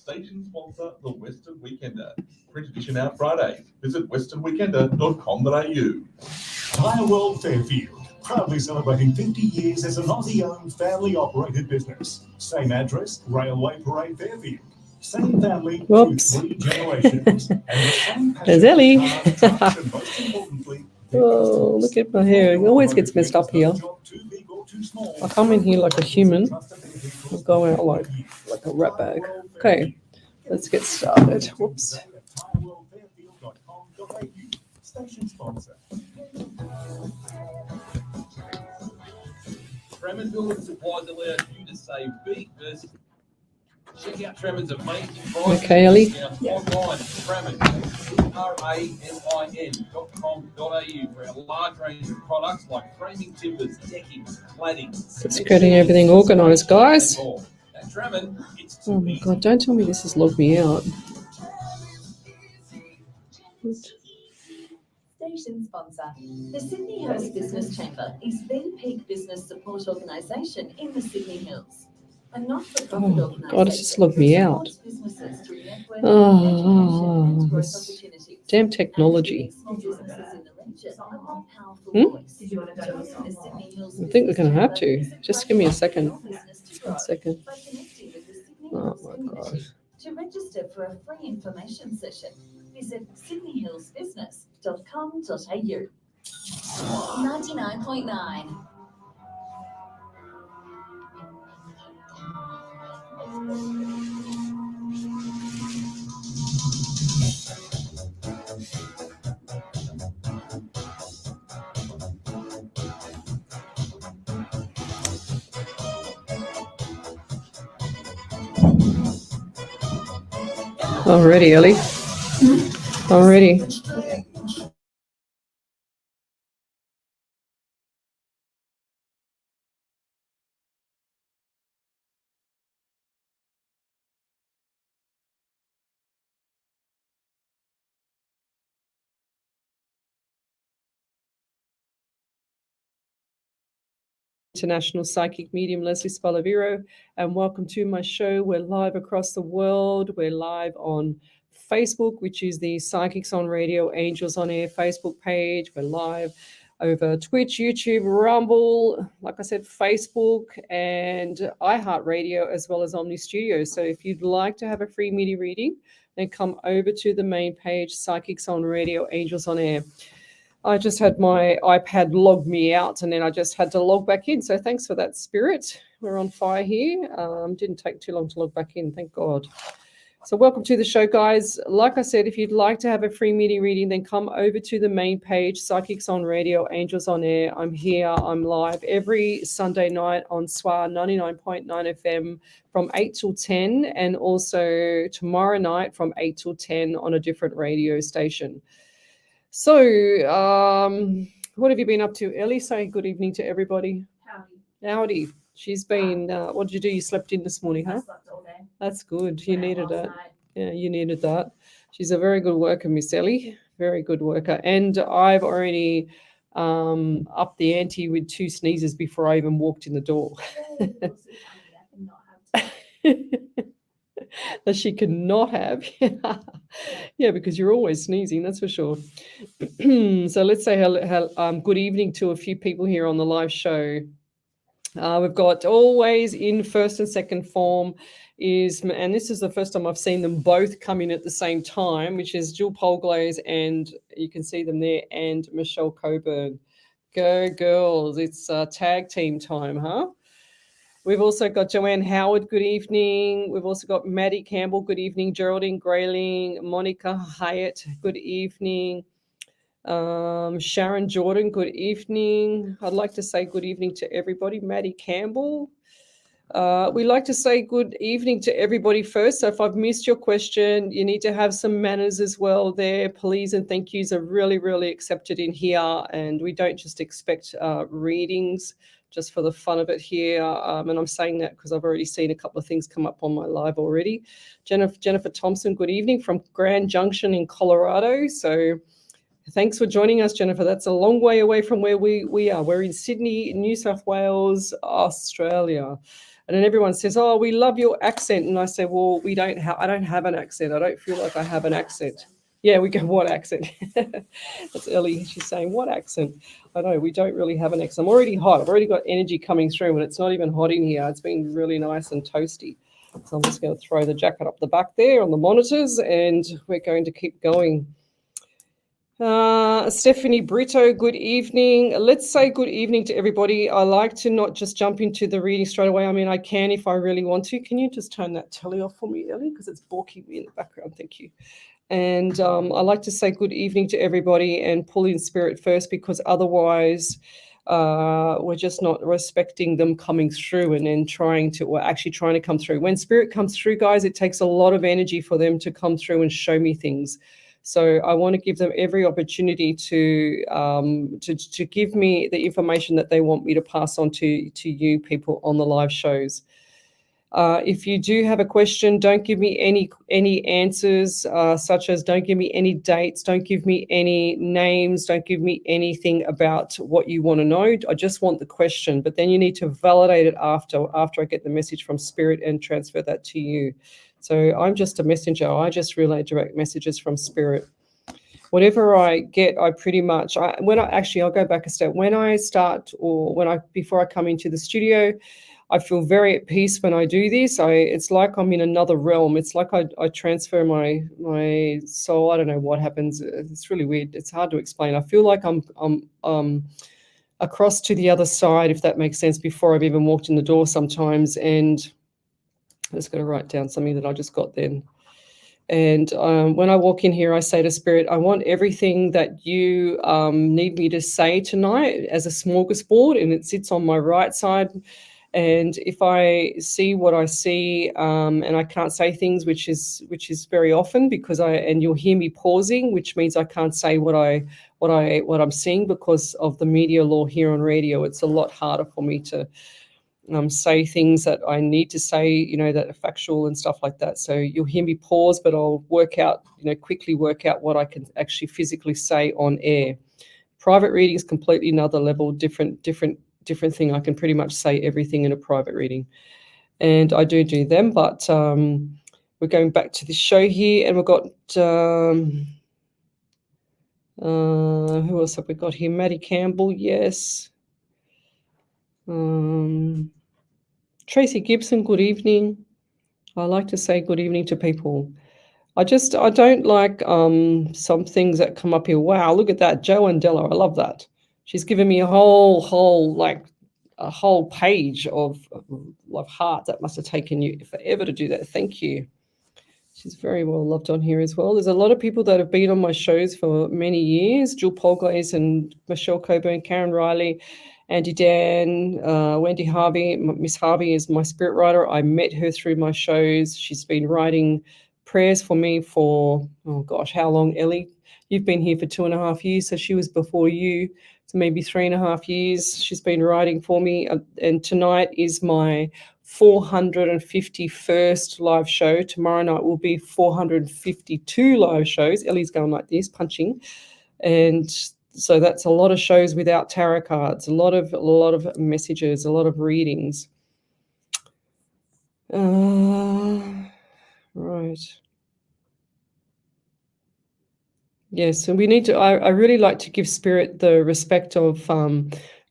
station sponsor, the Western Weekender. Print edition out Friday. Visit westernweekender.com.au. Tire World Fairfield, proudly celebrating 50 years as an Aussie-owned, family-operated business. Same address, Railway Parade, Fairfield. Same family through 3 generations. And the same There's Ellie. cars, trucks, and most importantly, Oh, look at my hair. It always gets messed up here. I come in here like a human. I'll go out like a rat bag. Okay, let's get started. Whoops. Tremens Building Supplies allows you to save big versus. Check out Tremens' amazing prices. Okay, Ellie. Online, Tremens, ramin.com.au for our large range of products like framing timbers, deckings, claddings. Just getting everything organised, guys. At Tremen, it's Oh my God, don't tell me this has logged me out. Station sponsor. The Sydney Hills Business Chamber is the peak business support organisation in the Sydney Hills. A not-for-profit organisation. God, it's just logged me out. Businesses through networking, Oh, education and growth this opportunities. damn technology. Small businesses in the region are more powerful voice. I think we're going to have to. Just give me a second. 1 second. Oh my God. To register for a free information session, visit sydneyhillsbusiness.com.au. 99.9. Already, Ellie. Already. International Psychic Medium Lesley Spaliviero, and welcome to my show. We're live across the world. We're live on Facebook, which is the Psychics on Radio Angels on Air Facebook page. We're live over Twitch, YouTube, Rumble, like I said, Facebook, and iHeartRadio, as well as Omni Studio. So if you'd like to have a free media reading, then come over to the main page, Psychics on Radio Angels on Air. I just had my iPad log me out, and then I just had to log back in. So thanks for that, Spirit. We're on fire here. Didn't take too long to log back in, thank God. So welcome to the show, guys. Like I said, if you'd like to have a free media reading, then come over to the main page, Psychics on Radio, Angels on Air. I'm here. I'm live every Sunday night on SWR 99.9 FM from 8 till 10, and also tomorrow night from 8 till 10 on a different radio station. So, what have you been up to, Ellie? Say good evening to everybody. Howdy. She's been, what did you do? You slept in this morning, huh? I slept all day. That's good. You needed it. Night. Yeah, you needed that. She's a very good worker, Miss Ellie. Very good worker. And I've already upped the ante with 2 sneezes before I even walked in the door. That she cannot have. Yeah, because you're always sneezing, that's for sure. So let's say good evening to a few people here on the live show. We've got always in first and second form and this is the first time I've seen them both come in at the same time, which is Jill Polglaze, and you can see them there, and Michelle Coburn. Go girls, it's tag team time, huh? We've also got Joanne Howard, good evening. We've also got Maddie Campbell, good evening. Geraldine Grayling, Monica Hyatt, good evening. Sharon Jordan, good evening. I'd like to say good evening to everybody. Maddie Campbell. We like to say good evening to everybody first. So if I've missed your question, you need to have some manners as well there. Please and thank yous are really, really accepted in here. And we don't just expect readings just for the fun of it here. And I'm saying that because I've already seen a couple of things come up on my live already. Jennifer Thompson, good evening from Grand Junction in Colorado. So thanks for joining us, Jennifer. That's a long way away from where we are. We're in Sydney, New South Wales, Australia. And then everyone says, oh, we love your accent. And I say, well, I don't have an accent. I don't feel like I have an accent. Yeah, we go, what accent? That's Ellie. She's saying, what accent? I know, we don't really have an accent. I'm already hot. I've already got energy coming through, and it's not even hot in here. It's been really nice and toasty. So I'm just going to throw the jacket up the back there on the monitors, and we're going to keep going. Stephanie Brito, good evening. Let's say good evening to everybody. I like to not just jump into the reading straight away. I mean, I can if I really want to. Can you just turn that telly off for me, Ellie? Because it's balking me in the background. Thank you. And I like to say good evening to everybody and pull in spirit first, because otherwise we're just not respecting them coming through and then trying to come through. When spirit comes through, guys, it takes a lot of energy for them to come through and show me things. So I want to give them every opportunity to give me the information that they want me to pass on to you people on the live shows. If you do have a question, don't give me any answers, such as don't give me any dates, don't give me any names, don't give me anything about what you want to know. I just want the question, but then you need to validate it after I get the message from spirit and transfer that to you. So I'm just a messenger. I just relay direct messages from spirit. Whatever I get, I pretty much, I'll go back a step. When I start before I come into the studio, I feel very at peace when I do this. It's like I'm in another realm. It's like I transfer my soul. I don't know what happens. It's really weird. It's hard to explain. I feel like I'm across to the other side, if that makes sense, before I've even walked in the door sometimes. And I'm just going to write down something that I just got then. And when I walk in here, I say to spirit, I want everything that you need me to say tonight as a smorgasbord, and it sits on my right side. And if I see what I see, and I can't say things, which is very often, because you'll hear me pausing, which means I can't say what I'm seeing because of the media law here on radio. It's a lot harder for me to say things that I need to say, that are factual and stuff like that. So you'll hear me pause, but I'll quickly work out what I can actually physically say on air. Private reading is completely another level, different thing. I can pretty much say everything in a private reading, and I do them. But we're going back to the show here, and we've got who else have we got here? Maddie Campbell, yes. Tracy Gibson, good evening. I like to say good evening to people. I don't like some things that come up here. Wow, look at that, Jo Andella. I love that. She's given me a whole page of heart. That must have taken you forever to do that. Thank you. She's very well loved on here as well. There's a lot of people that have been on my shows for many years. Jill Polglaze and Michelle Coburn, Karen Riley, Andy Dan, Wendy Harvey. Miss Harvey is my spirit writer. I met her through my shows. She's been writing prayers for me for, oh gosh, how long, Ellie? You've been here for 2.5 years, so she was before you. So maybe 3.5 years she's been writing for me. And tonight is my 451st live show. Tomorrow night will be 452 live shows. Ellie's going like this, punching. And so that's a lot of shows without tarot cards, a lot of messages, a lot of readings. Right. Yes, and we need to, I really like to give spirit the respect of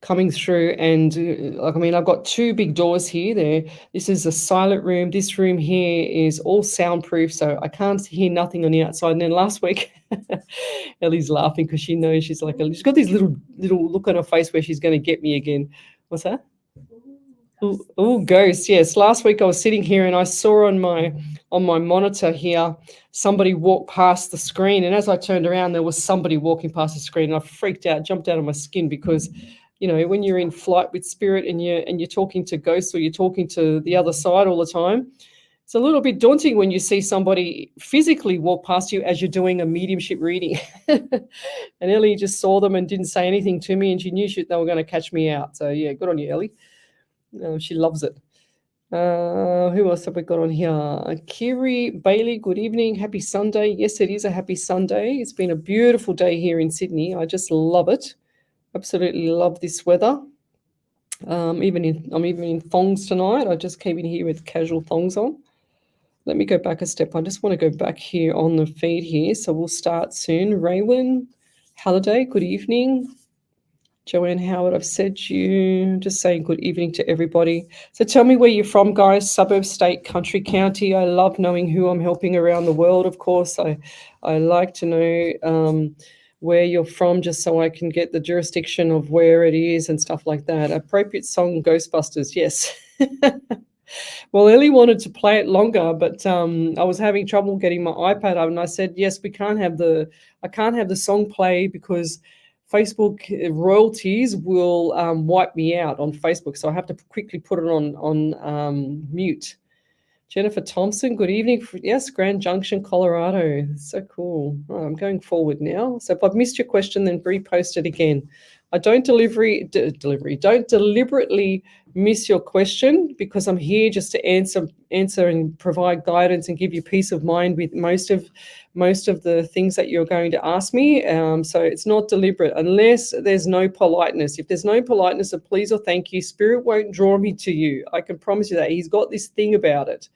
coming through. And I've got 2 big doors here. This is a silent room. This room here is all soundproof, so I can't hear nothing on the outside. And then last week, Ellie's laughing because she knows she's got this little look on her face where she's going to get me again. What's that? Oh, ghosts. Yes. Last week I was sitting here and I saw on my monitor here somebody walk past the screen, and as I turned around there was somebody walking past the screen, and I freaked out, jumped out of my skin, because when you're in flight with spirit and you're talking to ghosts, or you're talking to the other side all the time, it's a little bit daunting when you see somebody physically walk past you as you're doing a mediumship reading. And Ellie just saw them and didn't say anything to me, and she knew they were going to catch me out. So yeah, good on you, Ellie. She loves it. Who else have we got on here? Kiri Bailey, good evening. Happy Sunday. Yes, it is a happy Sunday. It's been a beautiful day here in Sydney. I just love it. Absolutely love this weather. I'm even in thongs tonight. I just came in here with casual thongs on. Let me go back a step. I just want to go back here on the feed here. So we'll start soon. Raywin, Halliday, good evening. Joanne Howard, I've said you. Just saying good evening to everybody. So tell me where you're from, guys. Suburb, state, country, county. I love knowing who I'm helping around the world, of course. I like to know where you're from just so I can get the jurisdiction of where it is and stuff like that. Appropriate song, Ghostbusters, yes. Well, Ellie wanted to play it longer, but I was having trouble getting my iPad up, and I said, yes, I can't have the song play because Facebook royalties will wipe me out on Facebook, so I have to quickly put it on mute. Jennifer Thompson, good evening. Yes, Grand Junction, Colorado. So cool. Oh, I'm going forward now. So if I've missed your question, then repost it again. I don't don't deliberately miss your question because I'm here just to answer and provide guidance and give you peace of mind with most of the things that you're going to ask me. So it's not deliberate unless there's no politeness. If there's no politeness of please or thank you, Spirit won't draw me to you. I can promise you that. He's got this thing about it.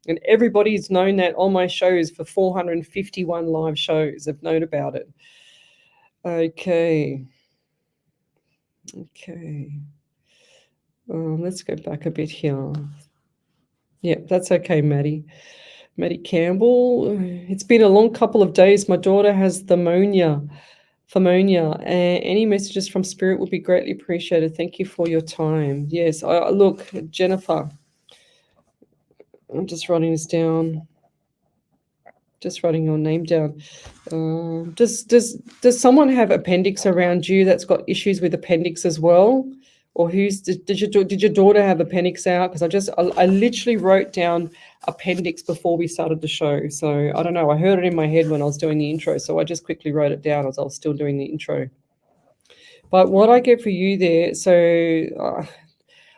And everybody's known that on my shows for 451 live shows. They've known about it. Okay. Let's go back a bit here. Yeah, that's okay, Maddie Campbell. It's been a long couple of days. My daughter has pneumonia. Any messages from Spirit would be greatly appreciated. Thank you for your time. Yes, look, Jennifer, I'm just writing this down. Just writing your name down. Does someone have appendix around you that's got issues with appendix as well? Or did your daughter have appendix out? Because I literally wrote down appendix before we started the show. So I don't know. I heard it in my head when I was doing the intro. So I just quickly wrote it down as I was still doing the intro. But what I get for you there, so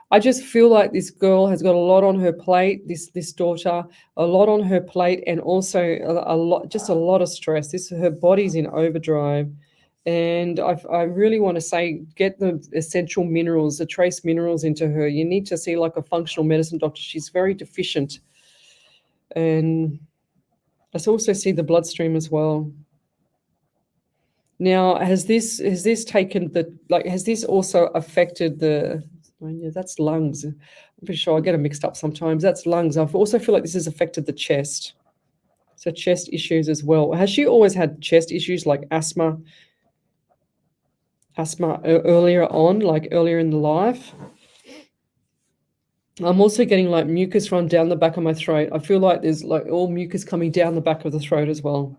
I just feel like this girl has got a lot on her plate, this daughter, a lot on her plate, and also a lot of stress. Her body's in overdrive. And I really want to say, get the essential minerals, the trace minerals into her. You need to see like a functional medicine doctor. She's very deficient. And I also see the bloodstream as well. Now, has this also affected the, oh, yeah, that's lungs. I'm pretty sure I get them mixed up sometimes. That's lungs. I also feel like this has affected the chest. So chest issues as well. Has she always had chest issues like asthma earlier on, like earlier in the life? I'm also getting like mucus run down the back of my throat. I feel like there's like all mucus coming down the back of the throat as well.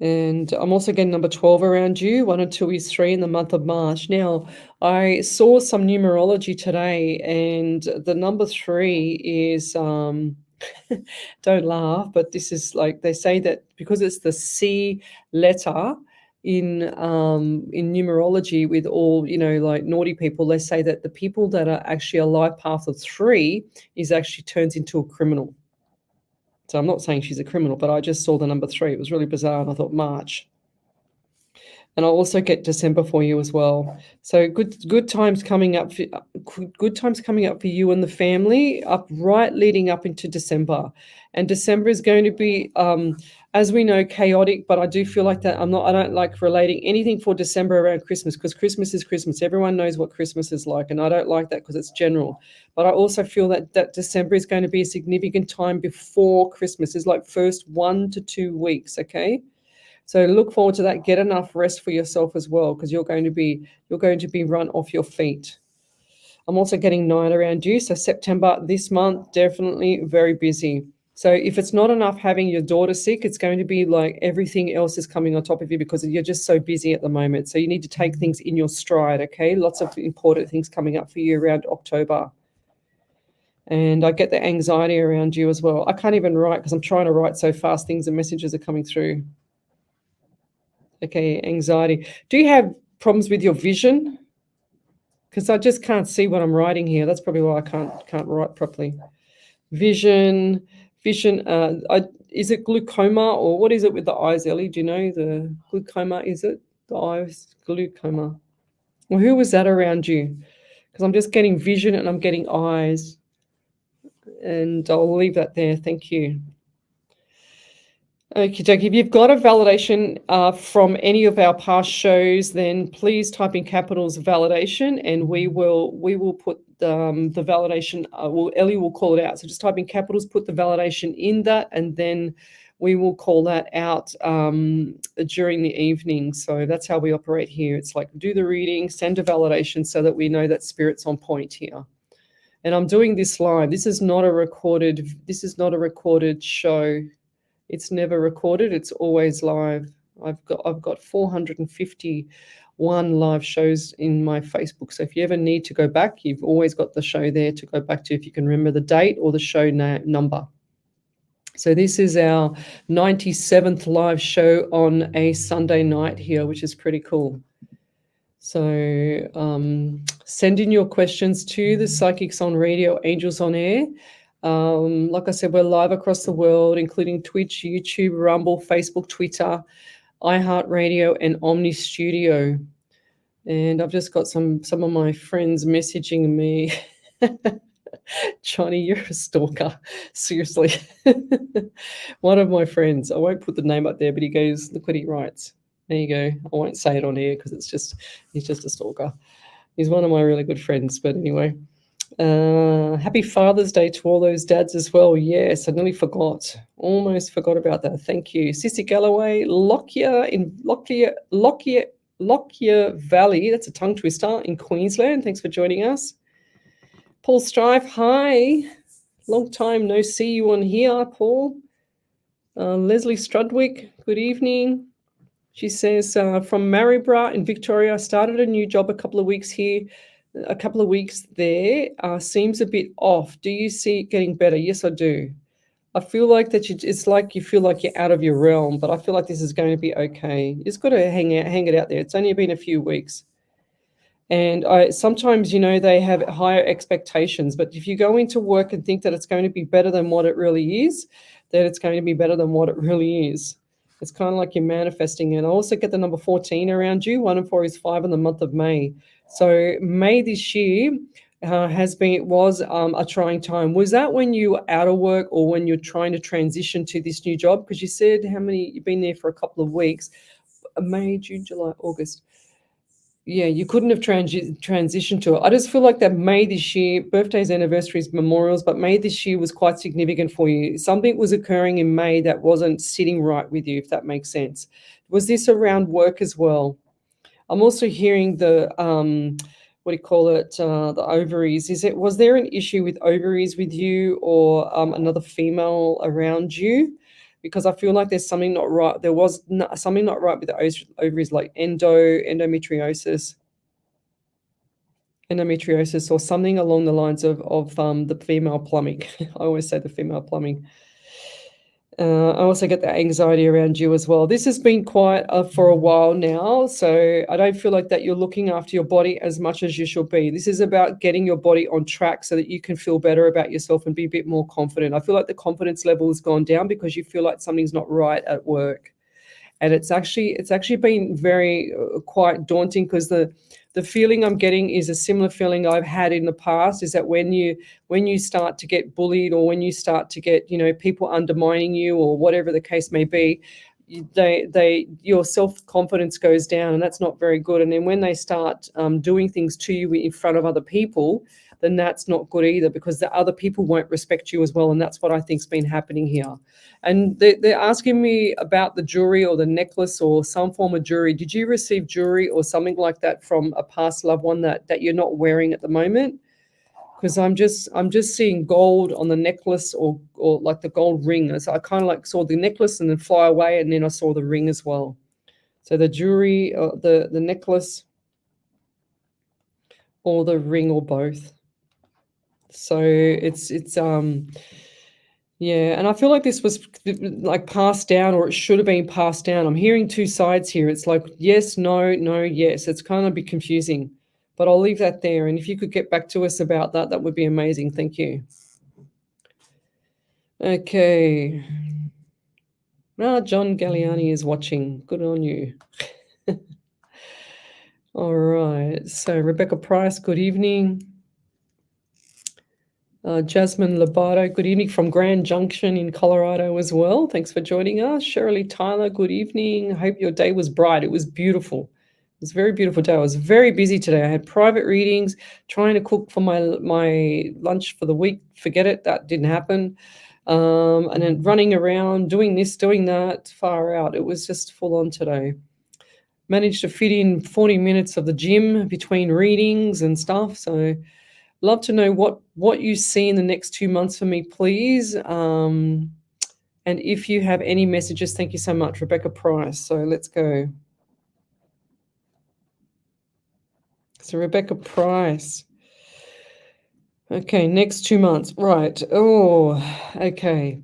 And I'm also getting number 12 around you. 1 and 2 is 3 in the month of March. Now, I saw some numerology today, and the number 3 is, don't laugh, but this is like, they say that because it's the C letter in numerology with all, like naughty people, they say that the people that are actually a life path of 3 is actually turns into a criminal. So I'm not saying she's a criminal, but I just saw the number 3. It was really bizarre, and I thought March. And I'll also get December for you as well. So good times coming up. Good times coming up for you and the family, leading up into December. And December is going to be, as we know, chaotic. But I do feel like that I don't like relating anything for December around Christmas, because Christmas is Christmas. Everyone knows what Christmas is like, and I don't like that because it's general. But I also feel that December is going to be a significant time before Christmas. It's like first 1 to 2 weeks. Okay. So look forward to that. Get enough rest for yourself as well, because you're going to be run off your feet. I'm also getting 9 around you. So September this month, definitely very busy. So if it's not enough having your daughter sick, it's going to be like everything else is coming on top of you because you're just so busy at the moment. So you need to take things in your stride, okay? Lots of important things coming up for you around October. And I get the anxiety around you as well. I can't even write because I'm trying to write so fast. Things and messages are coming through. Okay, anxiety. Do you have problems with your vision? Because I just can't see what I'm writing here. That's probably why I can't write properly. Vision. Is it glaucoma, or what is it with the eyes, Ellie? Do you know the glaucoma? Is it the eyes? Glaucoma. Well, who was that around you? Because I'm just getting vision and I'm getting eyes. And I'll leave that there. Thank you. Okay, Doug, if you've got a validation from any of our past shows, then please type in capitals validation, and we will put the validation. Ellie will call it out. So just type in capitals, put the validation in that, and then we will call that out during the evening. So that's how we operate here. It's like do the reading, send a validation, so that we know that spirit's on point here. And I'm doing this live. This is not a recorded. This is not a recorded show. It's never recorded. It's always live. I've got 451 live shows in my Facebook. So if you ever need to go back, you've always got the show there to go back to if you can remember the date or the show number. So this is our 97th live show on a Sunday night here, which is pretty cool. So send in your questions to the Psychics on Radio, Angels on Air. Like I said, we're live across the world, including Twitch, YouTube, Rumble, Facebook, Twitter, iHeartRadio, and Omni Studio. And I've just got some of my friends messaging me. Johnny, you're a stalker. Seriously. One of my friends, I won't put the name up there, but he goes, look what he writes. There you go. I won't say it on air because he's just a stalker. He's one of my really good friends. But anyway. Happy Father's Day to all those dads as well. Yes, I nearly forgot. Almost forgot about that. Thank you. Sissy Galloway, Lockyer Valley. That's a tongue twister in Queensland. Thanks for joining us. Paul Strife, hi. Long time no see you on here, Paul. Leslie Strudwick, good evening. She says, from Maryborough in Victoria, I started a new job a couple of weeks here. A couple of weeks there seems a bit off. Do you see it getting better? Yes, I do. I feel like that it's like you feel like you're out of your realm, but I feel like this is going to be okay. You just got to hang it out there. It's only been a few weeks. And sometimes, they have higher expectations, but if you go into work and think that it's going to be better than what it really is, then it's going to be better than what it really is. It's kind of like you're manifesting it. I also get the number 14 around you. 1 and 4 is 5 in the month of May. So May this year was a trying time. Was that when you were out of work or when you're trying to transition to this new job? Because you said you've been there for a couple of weeks. May, June, July, August. Yeah, you couldn't have transitioned to it. I just feel like that May this year, birthdays, anniversaries, memorials, but May this year was quite significant for you. Something was occurring in May that wasn't sitting right with you, if that makes sense. Was this around work as well? I'm also hearing the, the ovaries. Was there an issue with ovaries with you or another female around you? Because I feel like there's something not right. There was something not right with the ovaries, like endometriosis, or something along the lines of the female plumbing. I always say the female plumbing. I also get the anxiety around you as well. This has been quite for a while now, so I don't feel like that you're looking after your body as much as you should be. This is about getting your body on track so that you can feel better about yourself and be a bit more confident. I feel like the confidence level has gone down because you feel like something's not right at work. And it's actually been very quite daunting because the feeling I'm getting is a similar feeling I've had in the past, is that when you start to get bullied or when you start to get, people undermining you or whatever the case may be, your self-confidence goes down, and that's not very good. And then when they start doing things to you in front of other people, then that's not good either, because the other people won't respect you as well. And that's what I think's been happening here. And they're asking me about the jewelry or the necklace or some form of jewelry. Did you receive jewelry or something like that from a past loved one that you're not wearing at the moment? Because I'm just seeing gold on the necklace or like the gold ring. So I kind of like saw the necklace and then fly away, and then I saw the ring as well. So the jewelry, the necklace, or the ring, or both. So it's yeah, and I feel like this was like passed down, or it should have been passed down. I'm hearing two sides here. It's like yes, no, no, yes. It's kind of a bit confusing, but I'll leave that there. And if you could get back to us about that, that would be amazing. Thank you. Okay. John Galliani is watching. Good on you. All right. So Rebecca Price, good evening. Jasmine Lobato, good evening from Grand Junction in Colorado as well. Thanks for joining us. Shirley Tyler, good evening. I hope your day was bright. It was beautiful. It was a very beautiful day. I was very busy today. I had private readings, trying to cook for my lunch for the week. Forget it. That didn't happen. And then running around, doing this, doing that, far out. It was just full on today. Managed to fit in 40 minutes of the gym between readings and stuff. So love to know what you see in the next 2 months for me, please. And if you have any messages, thank you so much, Rebecca Price. So let's go. So Rebecca Price. Okay, next 2 months. Right. Oh, okay.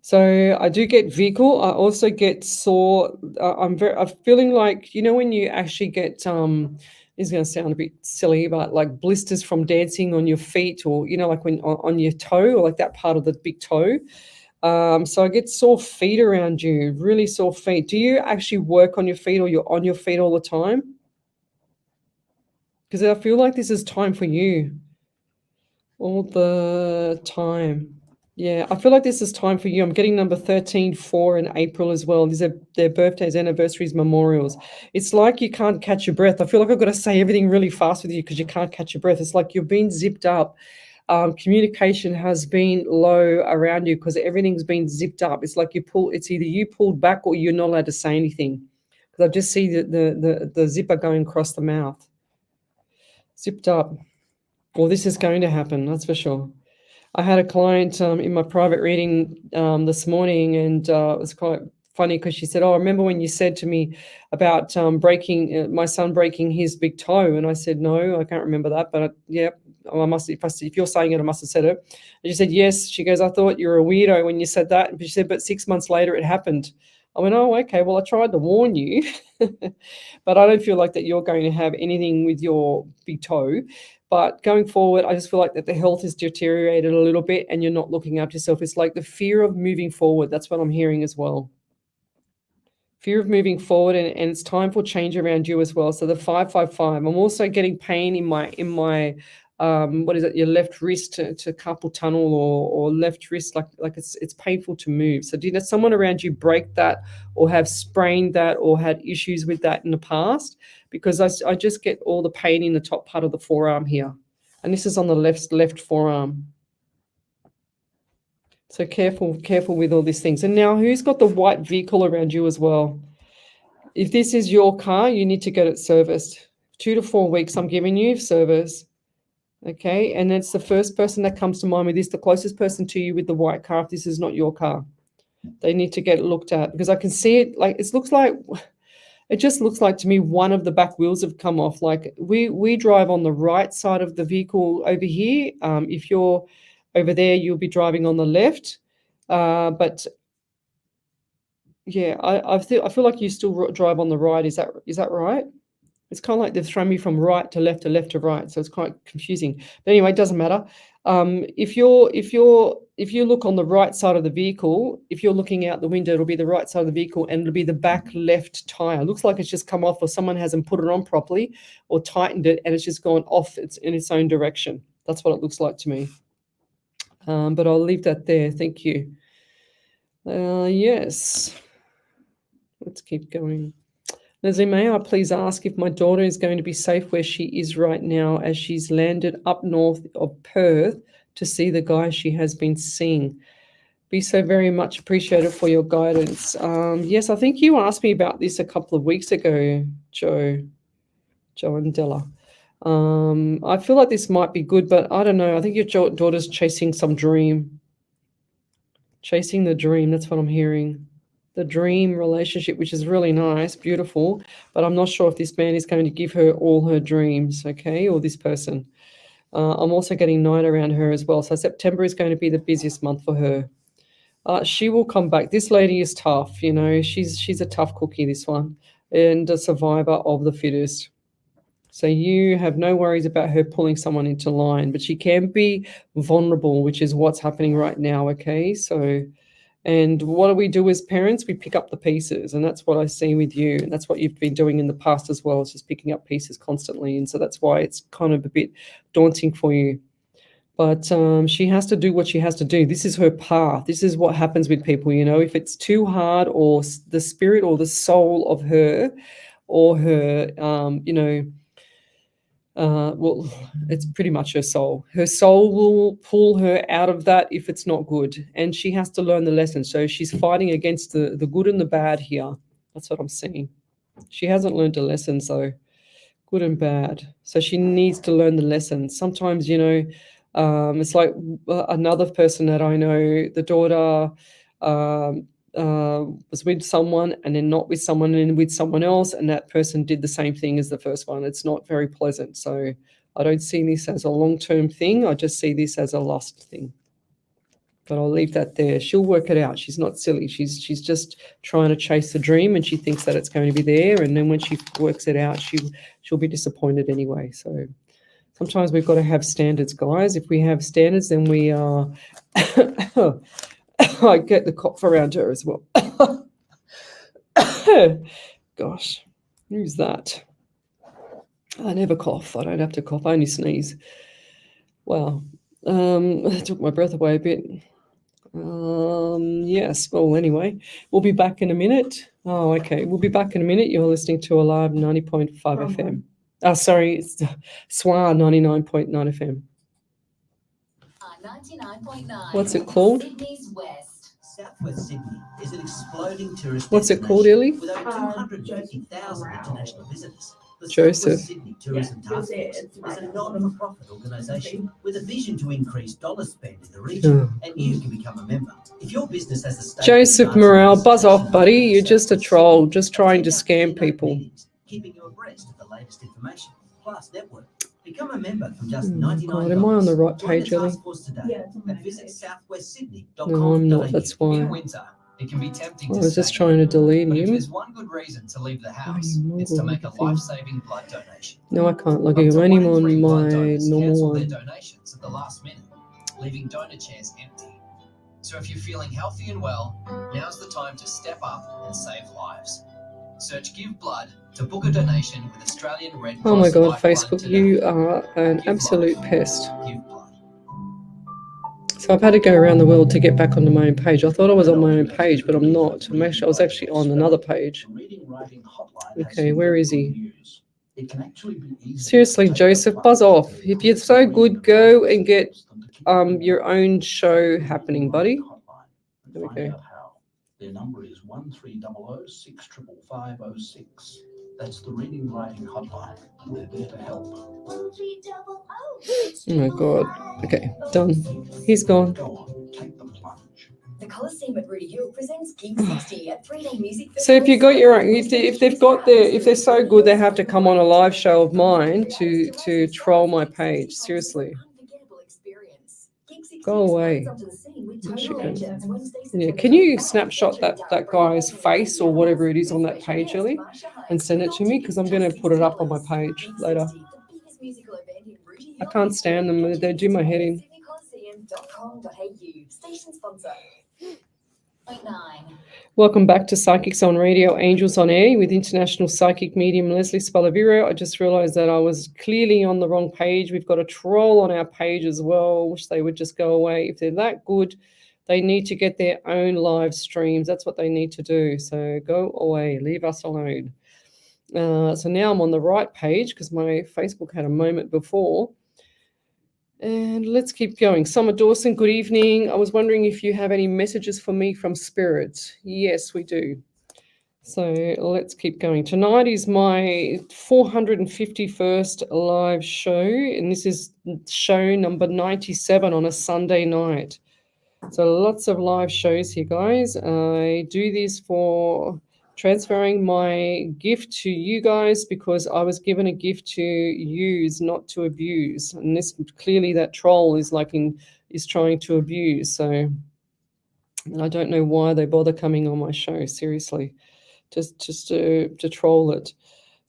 So I do get vehicle. I also get sore. I'm feeling like, when you actually get, it's going to sound a bit silly, but like blisters from dancing on your feet, or, like when on your toe, or like that part of the big toe. So I get sore feet around you, really sore feet. Do you actually work on your feet, or you're on your feet all the time? Because I feel like this is time for you all the time. Yeah, I feel like this is time for you. I'm getting number 13, 4 in April as well. These are their birthdays, anniversaries, memorials. It's like you can't catch your breath. I feel like I've got to say everything really fast with you because you can't catch your breath. It's like you're being zipped up. Communication has been low around you because everything's been zipped up. It's like it's either you pulled back or you're not allowed to say anything. Because I just see the zipper going across the mouth. Zipped up. Well, this is going to happen, that's for sure. I had a client in my private reading this morning, and it was quite funny because she said, "Oh, I remember when you said to me about my son breaking his big toe?" And I said, "No, I can't remember that, but yeah, I must. If you're saying it, I must have said it." And she said, "Yes." She goes, "I thought you were a weirdo when you said that." And she said, "But 6 months later, it happened." I went, "Oh, okay. Well, I tried to warn you, but I don't feel like that you're going to have anything with your big toe." But going forward, I just feel like that the health has deteriorated a little bit and you're not looking after yourself. It's like the fear of moving forward. That's what I'm hearing as well. Fear of moving forward, and it's time for change around you as well. So the 555. I'm also getting pain in my what is it? Your left wrist to carpal tunnel or left wrist, like it's painful to move. So did someone around you break that or have sprained that or had issues with that in the past? Because I just get all the pain in the top part of the forearm here. And this is on the left forearm. So careful with all these things. And now who's got the white vehicle around you as well? If this is your car, you need to get it serviced. 2 to 4 weeks I'm giving you service. Okay, and it's the first person that comes to mind with this, the closest person to you with the white car, if this is not your car. They need to get it looked at because I can see it, like it just looks like to me one of the back wheels have come off. Like we drive on the right side of the vehicle over here. If you're over there, you'll be driving on the left. But yeah, I feel like you still drive on the right. Is that right? It's kind of like they've thrown me from right to left to right, so it's quite confusing. But anyway, it doesn't matter. If you look on the right side of the vehicle, if you're looking out the window, it'll be the right side of the vehicle, and it'll be the back left tire. It looks like it's just come off, or someone hasn't put it on properly or tightened it, and it's just gone off. It's in its own direction. That's what it looks like to me. But I'll leave that there. Thank you. Yes. Let's keep going. Lesley, may I please ask if my daughter is going to be safe where she is right now, as she's landed up north of Perth to see the guy she has been seeing? Be so very much appreciated for your guidance. Yes, I think you asked me about this a couple of weeks ago, Joe and Della. I feel like this might be good, but I don't know. I think your daughter's chasing some dream. Chasing the dream, that's what I'm hearing. The dream relationship, which is really nice, beautiful, but I'm not sure if this man is going to give her all her dreams, okay, or this person. I'm also getting 9 around her as well. So September is going to be the busiest month for her. She will come back. This lady is tough, she's a tough cookie, this one, and a survivor of the fittest. So you have no worries about her pulling someone into line, but she can be vulnerable, which is what's happening right now, okay? So, And what do we do as parents? We pick up the pieces, and that's what I see with you, and that's what you've been doing in the past as well. It's just picking up pieces constantly, and so that's why it's kind of a bit daunting for you. But she has to do what she has to do. This is her path. This is what happens with people, you know. If it's too hard, or the spirit or the soul of her, or her, well, it's pretty much her soul. Her soul will pull her out of that if it's not good, and she has to learn the lesson. So she's fighting against the good and the bad here. That's what I'm seeing. She hasn't learned a lesson, so good and bad. So she needs to learn the lesson. Sometimes, you know, it's like another person that I know, the daughter was with someone and then not with someone and with someone else, and that person did the same thing as the first one. It's not very pleasant. So I don't see this as a long-term thing. I just see this as a lost thing. But I'll leave that there. She'll work it out. She's not silly. She's just trying to chase the dream, and she thinks that it's going to be there. And then when she works it out, she'll be disappointed anyway. So sometimes we've got to have standards, guys. If we have standards, then we are. I get the cough around her as well. Gosh, who's that? I never cough. I don't have to cough. I only sneeze. Wow. It took my breath away a bit. Yes. Well, anyway, we'll be back in a minute. Oh, okay. We'll be back in a minute. You're listening to Alive 90.5 FM. Sorry, it's SWR 99.9 FM. 99.9. What's it called? Sydney's West. Southwest Sydney is an exploding tourist What's it called, Ellie? with over 250,000 international visitors. The Joseph. Southwest Sydney Tourism Task Force is a non-for-profit organisation with a vision to increase dollar spend in the region, and you can become a member. If your business has a state Joseph Morale, buzz off, buddy. You're just a troll, just trying to scam people. Keeping you abreast of the latest information, plus network. Become a member from just Oh, $99. God, am I on the right Join page, the Ellie? task force today and visit southwestsydney.com. No, I'm not. That's why. In winter, it can be tempting I to was just stay trying to delete but if him. there's one good reason to leave the house, you it's to make a mongol thing. life-saving blood donation. No, I can't log Up in. to I'm only 1 in 3 on blood my donors normal cancel their one. donations at the last minute, leaving donor chairs empty. So if you're feeling healthy and well, now's the time to step up and save lives. Search Give Blood to book a donation with Australian Red Cross. Oh my God, Lifeblood Facebook, today. you are an Give absolute life. pest. Give blood. So I've had to go around the world to get back onto my own page. I thought I was on my own page, but I'm not. I was actually on another page. Okay, where is he? Seriously, Joseph, buzz off. If you're so good, go and get your own show happening, buddy. There we go. Their number is 1300-6550506. That's the reading writing hotline. They're there to help. 1300. Oh my God. Okay, done. He's gone. Go on, take the plunge. The Coliseum at Rudy Hill presents Gig 60, a 3-day music festival. So if you got your own, if they're so good, they have to come on a live show of mine to troll my page. Seriously. Go away. Yes, you can. Yeah, can you snapshot that guy's face or whatever it is on that page, Ellie, and send it to me? Because I'm going to put it up on my page later. I can't stand them. They do my head in. Station sponsor. 0.9. Welcome back to Psychics on Radio, Angels on Air with International Psychic Medium Lesley Spaliviero. I just realized that I was clearly on the wrong page. We've got a troll on our page as well. Wish they would just go away. If they're that good, they need to get their own live streams. That's what they need to do. So go away. Leave us alone. So now I'm on the right page because my Facebook had a moment before. And let's keep going. Summer Dawson, good evening. I was wondering if you have any messages for me from Spirit. Yes, we do. So let's keep going. Tonight is my 451st live show, and this is show number 97 on a Sunday night. So lots of live shows here, guys. I do this for transferring my gift to you guys because I was given a gift to use, not to abuse. And this clearly that troll is trying to abuse. So I don't know why they bother coming on my show. Seriously, just to troll it.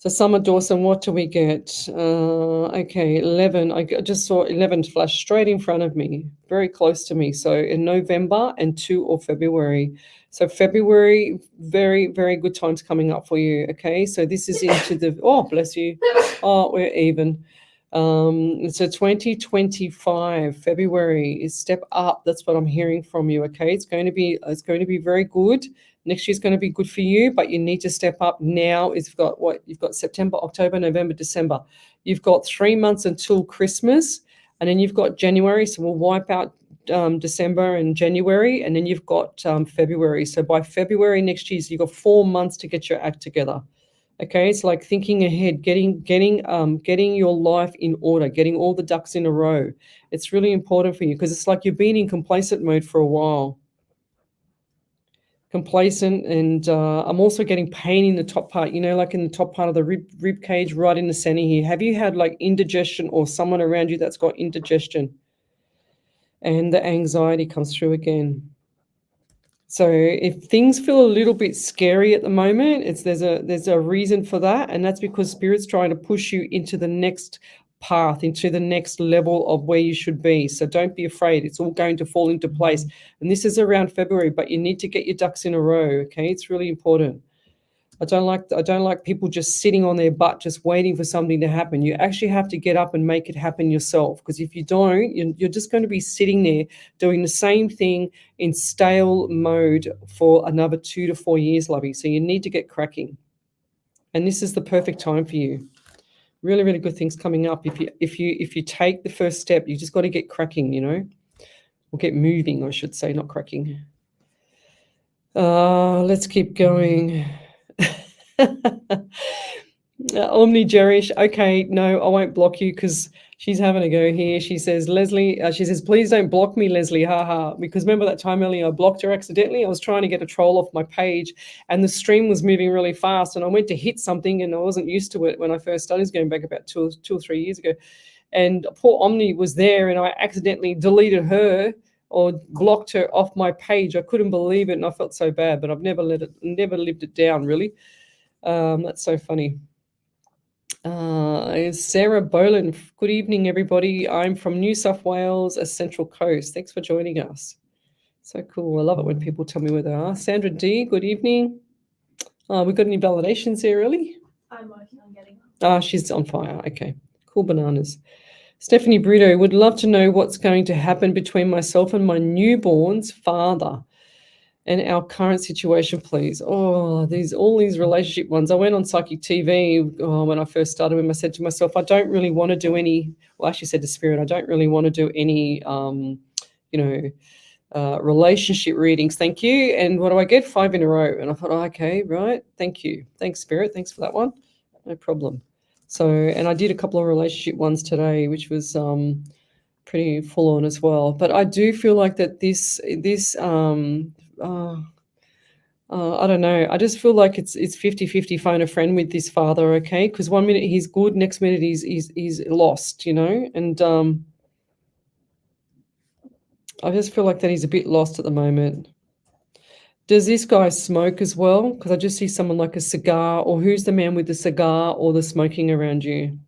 So Summer Dawson, what do we get? Okay, 11. I just saw 11 flash straight in front of me, very close to me. So in November and 2 or February. So February, very, very good times coming up for you. Okay, so this is into the, oh, bless you. Oh, we're even. So 2025 February is step up. That's what I'm hearing from you. Okay, it's going to be very good. Next year's going to be good for you, but you need to step up now. You've got September, October, November, December. You've got 3 months until Christmas, and then you've got January. So we'll wipe out December and January, and then you've got February. So by February next year, so you've got 4 months to get your act together. Okay, it's like thinking ahead, getting your life in order, getting all the ducks in a row. It's really important for you because it's like you've been in complacent mode for a while. Complacent, and I'm also getting pain in the top part, like in the top part of the rib cage, right in the center here. Have you had like indigestion or someone around you that's got indigestion? And the anxiety comes through again. So if things feel a little bit scary at the moment, there's a reason for that, and that's because Spirit's trying to push you into the next path, into the next level of where you should be. So don't be afraid. It's all going to fall into place. And this is around February, but you need to get your ducks in a row. Okay, it's really important. I don't like people just sitting on their butt, just waiting for something to happen. You actually have to get up and make it happen yourself. Because if you don't, you're just going to be sitting there doing the same thing in stale mode for another 2 to 4 years, lovey. So you need to get cracking. And this is the perfect time for you. Really, really good things coming up. If you take the first step, you just got to get cracking, or get moving, I should say, not cracking. Let's keep going. Omni Jerish, okay, no, I won't block you because she's having a go here. She says, Lesley, please don't block me, Lesley, haha. Because remember that time earlier I blocked her accidentally? I was trying to get a troll off my page and the stream was moving really fast and I went to hit something and I wasn't used to it when I first started, going back about two or 3 years ago. And poor Omni was there and I accidentally deleted her or blocked her off my page. I couldn't believe it and I felt so bad, but I've never lived it down, really. That's so funny. Sarah Boland, good evening, everybody. I'm from New South Wales, Central Coast. Thanks for joining us. So cool. I love it when people tell me where they are. Sandra D, good evening. We got any validations there, early? I'm working on getting them. She's on fire. Okay, cool bananas. Stephanie Brito, would love to know what's going to happen between myself and my newborn's father and our current situation, please. Oh, all these relationship ones. I went on Psychic TV when I first started with them. I said to myself, I don't really want to do any, well, I actually said to Spirit, I don't really want to do any, relationship readings. Thank you. And what do I get? 5 in a row. And I thought, okay, right. Thank you. Thanks, Spirit. Thanks for that one. No problem. So, and I did a couple of relationship ones today, which was pretty full on as well. But I do feel like that this I don't know. I just feel like it's 50-50 phone a friend with this father, okay? Because 1 minute he's good, next minute he's lost, and I just feel like that he's a bit lost at the moment. Does this guy smoke as well? Because I just see someone like a cigar, or who's the man with the cigar or the smoking around you?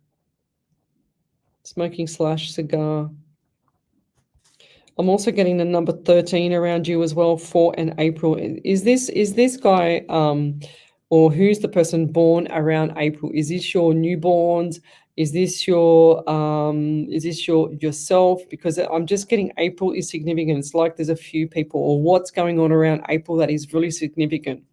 Smoking / cigar. I'm also getting the number 13 around you as well, 4 and April. Is this guy or who's the person born around April? Is this your newborns? Is this yourself? Because I'm just getting April is significant. It's like there's a few people, or what's going on around April that is really significant.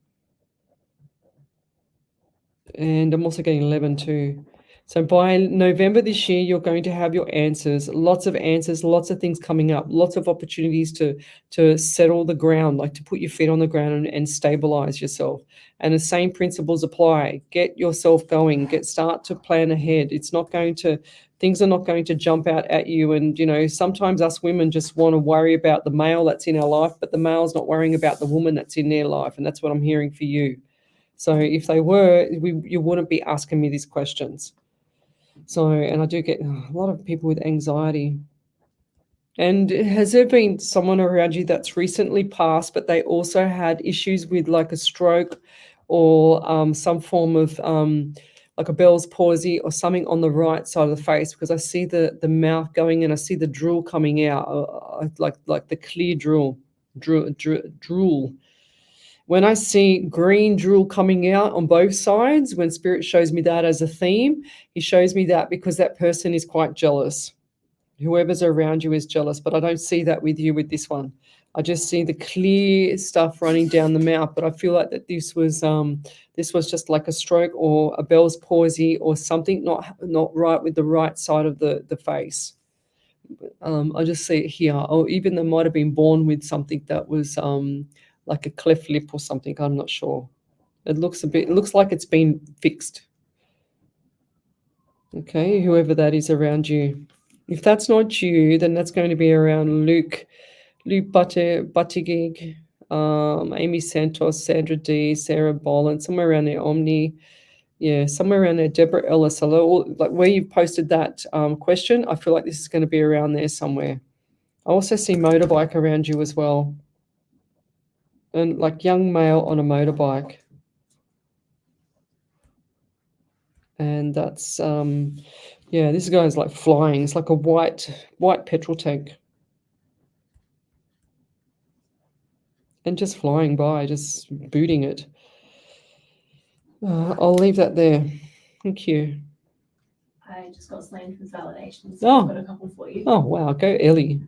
And I'm also getting 11 too. So by November this year, you're going to have your answers, lots of things coming up, lots of opportunities to settle the ground, like to put your feet on the ground and stabilize yourself. And the same principles apply. Get yourself going, start to plan ahead. Things are not going to jump out at you. And, sometimes us women just want to worry about the male that's in our life, but the male's not worrying about the woman that's in their life. And that's what I'm hearing for you. So if they were, you wouldn't be asking me these questions. So, and I do get a lot of people with anxiety. And has there been someone around you that's recently passed, but they also had issues with like a stroke or some form of, like a Bell's palsy or something on the right side of the face, because I see the mouth going and I see the drool coming out, like the clear drool. When I see green drool coming out on both sides, when Spirit shows me that as a theme, he shows me that because that person is quite jealous. Whoever's around you is jealous, but I don't see that with you with this one. I just see the clear stuff running down the mouth, but I feel like that this was just like a stroke or a Bell's palsy or something not right with the right side of the face. I just see it here. Or even they might have been born with something that was like a cleft lip or something. I'm not sure. It looks like it's been fixed. Okay, whoever that is around you. If that's not you, then that's going to be around Luke Buttigieg, Amy Santos, Sandra D, Sarah Boland, somewhere around there, Omni. Yeah, somewhere around there, Deborah Ellis. Like where you've posted that question, I feel like this is going to be around there somewhere. I also see motorbike around you as well. And like young male on a motorbike. And that's, yeah, this guy's like flying. It's like a white petrol tank. And just flying by, just booting it. I'll leave that there. Thank you. I just got slammed with validation, Oh. I've got a couple for you. Oh, wow. Go Ellie.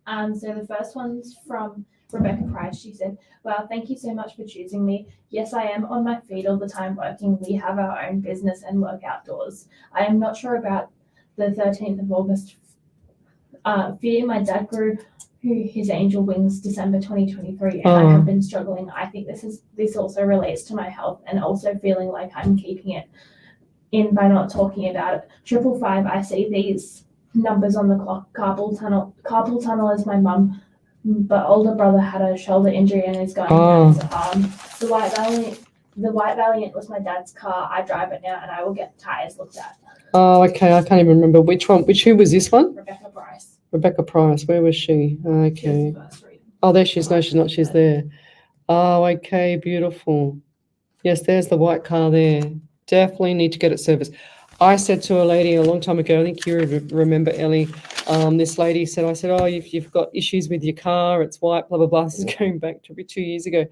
So the first one's from Rebecca Price. She said, "Wow, thank you so much for choosing me. Yes, I am on my feet all the time working. We have our own business and work outdoors. I am not sure about the 13th of August. Fear my dad grew his angel wings December 2023, and I have been struggling. I think this also relates to my health and also feeling like I'm keeping it in by not talking about it. 555, I see these numbers on the clock. Carpal tunnel is my mum, but older brother had a shoulder injury and is going down his arm. The White Valiant was my dad's car. I drive it now and I will get tires looked at." Oh, okay. I can't even remember which one. Who was this one? Rebecca Price. Rebecca Price. Where was she? Okay. Oh, there she is. No, she's not. She's there. Oh, okay. Beautiful. Yes, there's the white car there. Definitely need to get it serviced. I said to a lady a long time ago, I think you remember, Ellie, this lady said, oh, you've got issues with your car, it's white, blah, blah, blah. This is going back to 2 years ago.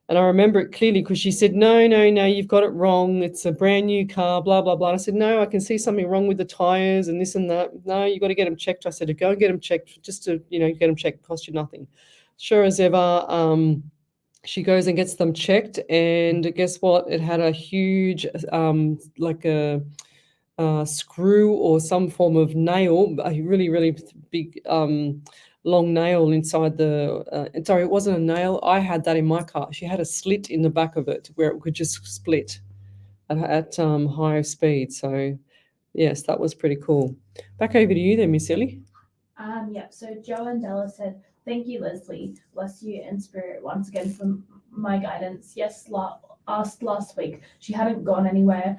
And I remember it clearly because she said, no, you've got it wrong. It's a brand new car, blah, blah, blah. And I said, no, I can see something wrong with the tires and this and that. No, you got to get them checked. I said, go and get them checked just to, get them checked. Cost you nothing. Sure as ever, she goes and gets them checked, and guess what? It had a huge, like a screw or some form of nail, a really, really big, long nail inside the. Sorry, it wasn't a nail. I had that in my car. She had a slit in the back of it where it could just split at higher speed. So, yes, that was pretty cool. Back over to you then, Miss Ellie. Yeah. So Joe and Della said, "Thank you, Lesley. Bless you and Spirit once again for my guidance. Yes, asked last week. She hadn't gone anywhere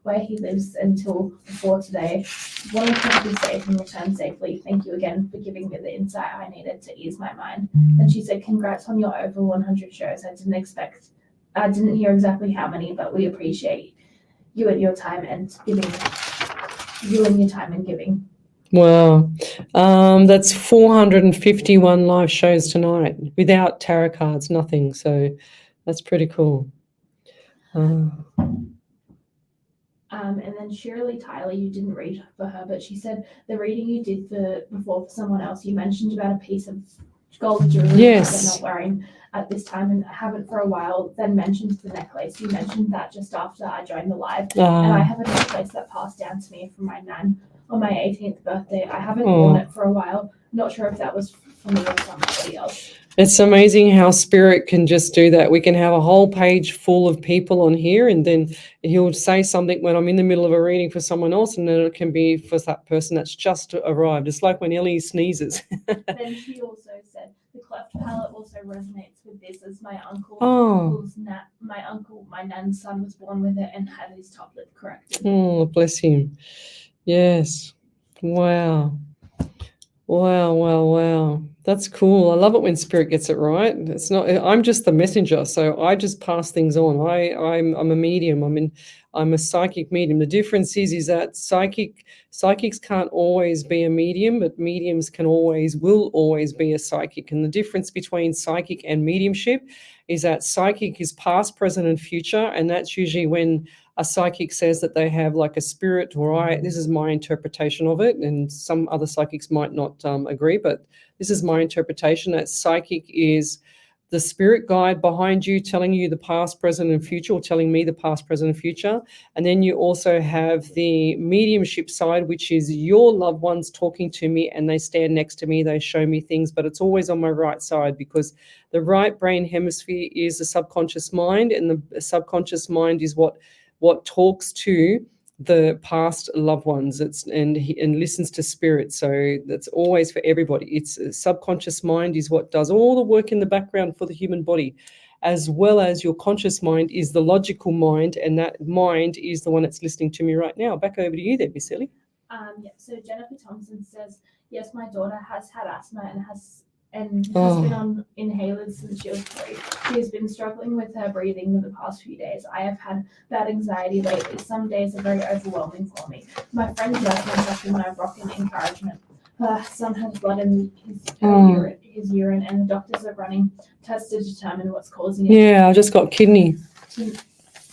where he lives until before today. Wanted to be safe and return safely. Thank you again for giving me the insight I needed to ease my mind." And she said, "Congrats on your over 100 shows. I didn't hear exactly how many, but we appreciate you and your time and giving. Wow. That's 451 live shows tonight without tarot cards, nothing. So that's pretty cool. And then Shirley Tyler, you didn't read for her, but she said the reading you did before for someone else, you mentioned about a piece of gold jewelry that they're not wearing at this time and haven't for a while, then mentioned the necklace. You mentioned that just after I joined the live. And I have a necklace that passed down to me from my nan on my 18th birthday. I haven't worn it for a while. Not sure if that was for me or somebody else. It's amazing how Spirit can just do that. We can have a whole page full of people on here, and then he'll say something when I'm in the middle of a reading for someone else, and then it can be for that person that's just arrived. It's like when Ellie sneezes. Then she also said the cleft palate also resonates with this, as my my nan's son was born with it and had his top lip corrected. Oh, bless him. Yes. Wow. Wow. That's cool. I love it when spirit gets it right. It's not, I'm just the messenger, so I just pass things on. I'm a medium. I'm a psychic medium. The difference is that psychics can't always be a medium, but mediums will always be a psychic. And the difference between psychic and mediumship is that psychic is past, present, and future, and that's usually when a psychic says that they have like a spirit, or this is my interpretation of it, and some other psychics might not agree, but this is my interpretation, that psychic is the spirit guide behind you telling you the past, present, and future, or telling me the past, present, and future. And then you also have the mediumship side, which is your loved ones talking to me, and they stand next to me, they show me things, but it's always on my right side, because the right brain hemisphere is the subconscious mind, and the subconscious mind is what talks to the past loved ones. And listens to spirit. So that's always for everybody. It's subconscious mind is what does all the work in the background for the human body, as well as your conscious mind is the logical mind, and that mind is the one that's listening to me right now. Back over to you there, Miss Ellie. So Jennifer Thompson says, yes, my daughter has had asthma and has been on inhalers since she was 3. She has been struggling with her breathing the past few days. I have had bad anxiety lately. Some days are very overwhelming for me. My friend Jasmine has been my rock and encouragement. Her son has blood in his urine, and the doctors are running tests to determine what's causing it. Yeah, I just got kidney.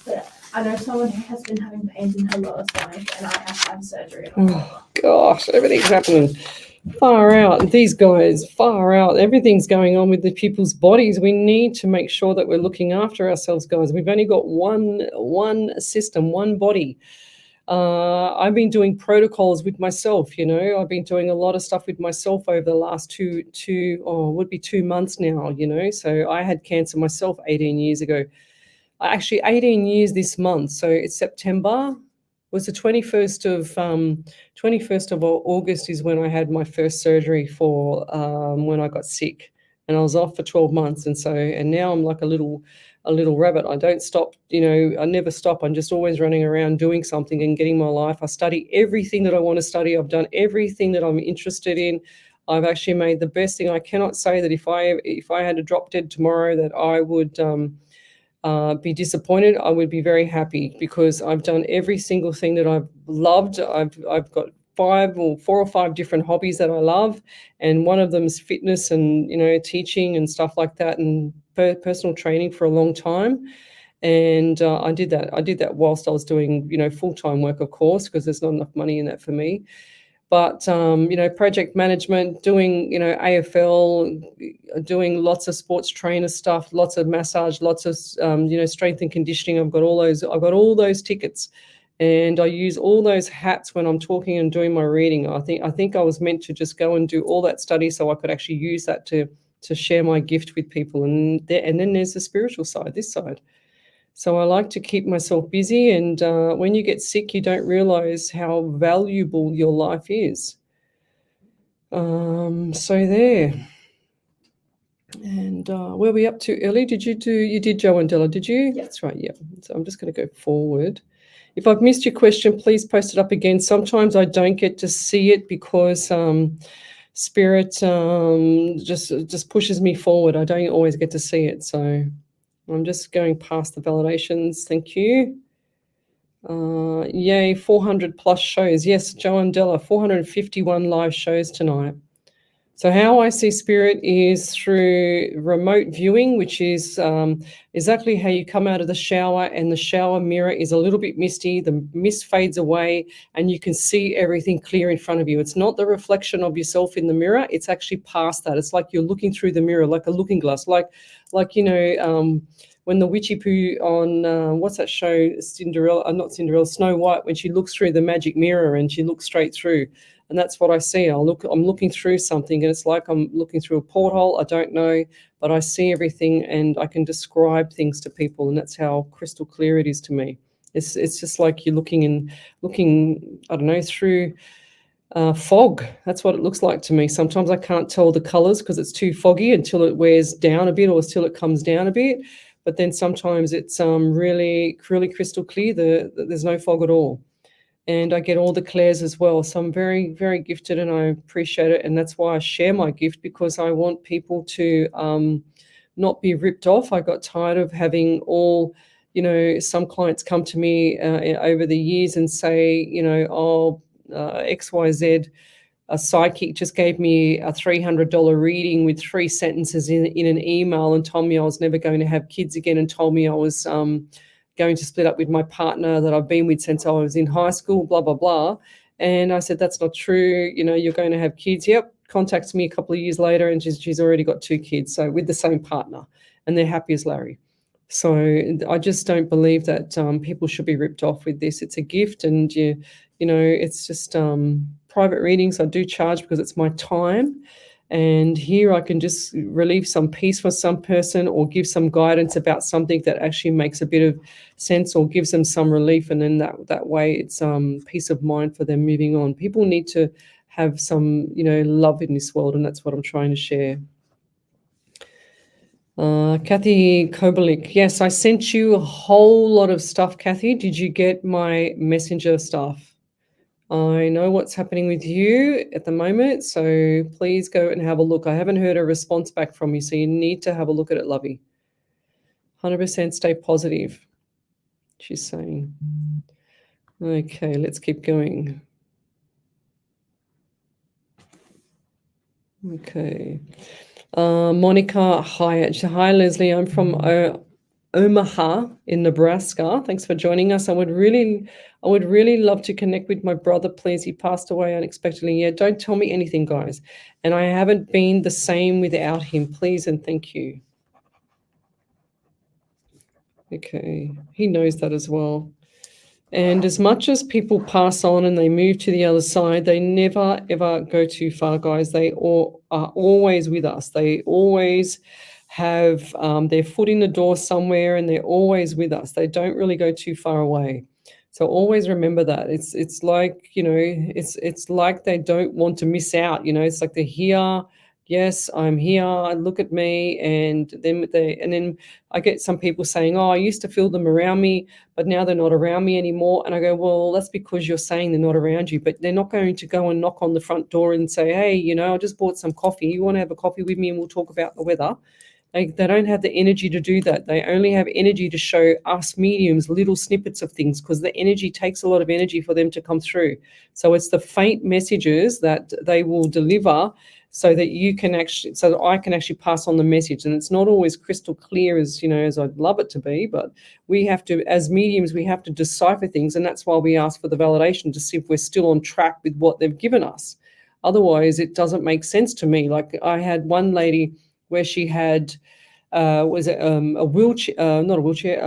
But I know someone who has been having pains in her lower stomach, and I have had surgery. Oh, gosh, everything's happening. Far out. These guys, far out. Everything's going on with the people's bodies. We need to make sure that we're looking after ourselves, guys. We've only got one system, one body. I've been doing protocols with myself, I've been doing a lot of stuff with myself over the last 2 months now, So I had cancer myself 18 years ago. Actually, 18 years this month. So it's September. Was the 21st of August is when I had my first surgery for when I got sick, and I was off for 12 months. And now I'm like a little rabbit. I don't stop, I never stop. I'm just always running around doing something and getting my life. I study everything that I want to study. I've done everything that I'm interested in. I've actually made the best thing. I cannot say that if I had to drop dead tomorrow that I would be disappointed. I would be very happy, because I've done every single thing that I've loved. I've got 4 or 5 different hobbies that I love, and one of them is fitness and teaching and stuff like that, and personal training for a long time. And I did that whilst I was doing full-time work, of course, because there's not enough money in that for me. But, project management, doing, AFL, doing lots of sports trainer stuff, lots of massage, lots of, strength and conditioning. I've got all those tickets, and I use all those hats when I'm talking and doing my reading. I think I was meant to just go and do all that study so I could actually use that to share my gift with people. And then there's the spiritual side, this side. So I like to keep myself busy, and when you get sick, you don't realize how valuable your life is. So there. And where are we up to, Ellie? You did Joe and Della, did you? Yeah. That's right, yeah. So I'm just going to go forward. If I've missed your question, please post it up again. Sometimes I don't get to see it because Spirit just pushes me forward. I don't always get to see it, so I'm just going past the validations. Thank you. Yay, 400 plus shows. Yes, Joe and Della, 451 live shows tonight. So how I see spirit is through remote viewing, which is exactly how you come out of the shower, and the shower mirror is a little bit misty. The mist fades away and you can see everything clear in front of you. It's not the reflection of yourself in the mirror. It's actually past that. It's like you're looking through the mirror, like a looking glass, like when the witchy poo on, what's that show, Snow White, when she looks through the magic mirror and she looks straight through. And that's what I see. I'm looking through something, and it's like I'm looking through a porthole. I don't know, but I see everything and I can describe things to people, and that's how crystal clear it is to me. It's just like you're looking, I don't know, through fog. That's what it looks like to me. Sometimes I can't tell the colors because it's too foggy until it wears down a bit or until it comes down a bit. But then sometimes it's really, really crystal clear. There's no fog at all. and I get all the Claires as well. So I'm very, very gifted, and I appreciate it. And that's why I share my gift, because I want people to not be ripped off. I got tired of having all, some clients come to me over the years and say, XYZ, a psychic just gave me a $300 reading with 3 sentences in an email and told me I was never going to have kids again, and told me I was going to split up with my partner that I've been with since I was in high school, blah, blah, blah. And I said, that's not true. You're going to have kids. Yep. Contacts me a couple of years later, and she's already got 2 kids, so with the same partner, and they're happy as Larry. So I just don't believe that people should be ripped off with this. It's a gift, and it's just private readings. I do charge because it's my time, and here I can just relieve some peace for some person, or give some guidance about something that actually makes a bit of sense, or gives them some relief, and then that way it's peace of mind for them moving on. People need to have some love in this world, and that's what I'm trying to share. Kathy Kobelik, yes, I sent you a whole lot of stuff, Kathy. Did you get my messenger stuff? I know what's happening with you at the moment, so please go and have a look. I haven't heard a response back from you, so you need to have a look at it, lovey. 100% stay positive, she's saying. Okay, let's keep going. Okay. Monica Hyatt. Hi, Lesley. I'm from Omaha in Nebraska. Thanks for joining us. I would really love to connect with my brother, please. He passed away unexpectedly. Yeah, don't tell me anything, guys. And I haven't been the same without him. Please and thank you. Okay. He knows that as well. And as much as people pass on and they move to the other side, they never, ever go too far, guys. They all are always with us. They always have their foot in the door somewhere, and they're always with us. They don't really go too far away. So always remember that. It's like, it's like they don't want to miss out. It's like they're here. Yes, I'm here. Look at me. And then I get some people saying, oh, I used to feel them around me, but now they're not around me anymore. And I go, well, that's because you're saying they're not around you, but they're not going to go and knock on the front door and say, hey, I just bought some coffee. You want to have a coffee with me and we'll talk about the weather? They don't have the energy to do that. They only have energy to show us mediums little snippets of things, because the energy takes a lot of energy for them to come through. So it's the faint messages that they will deliver, so that I can actually pass on the message. And it's not always crystal clear as I'd love it to be, but we have to, as mediums, we have to decipher things. And that's why we ask for the validation, to see if we're still on track with what they've given us. Otherwise, it doesn't make sense to me. Like I had one lady where she had, a wheelchair, not a wheelchair,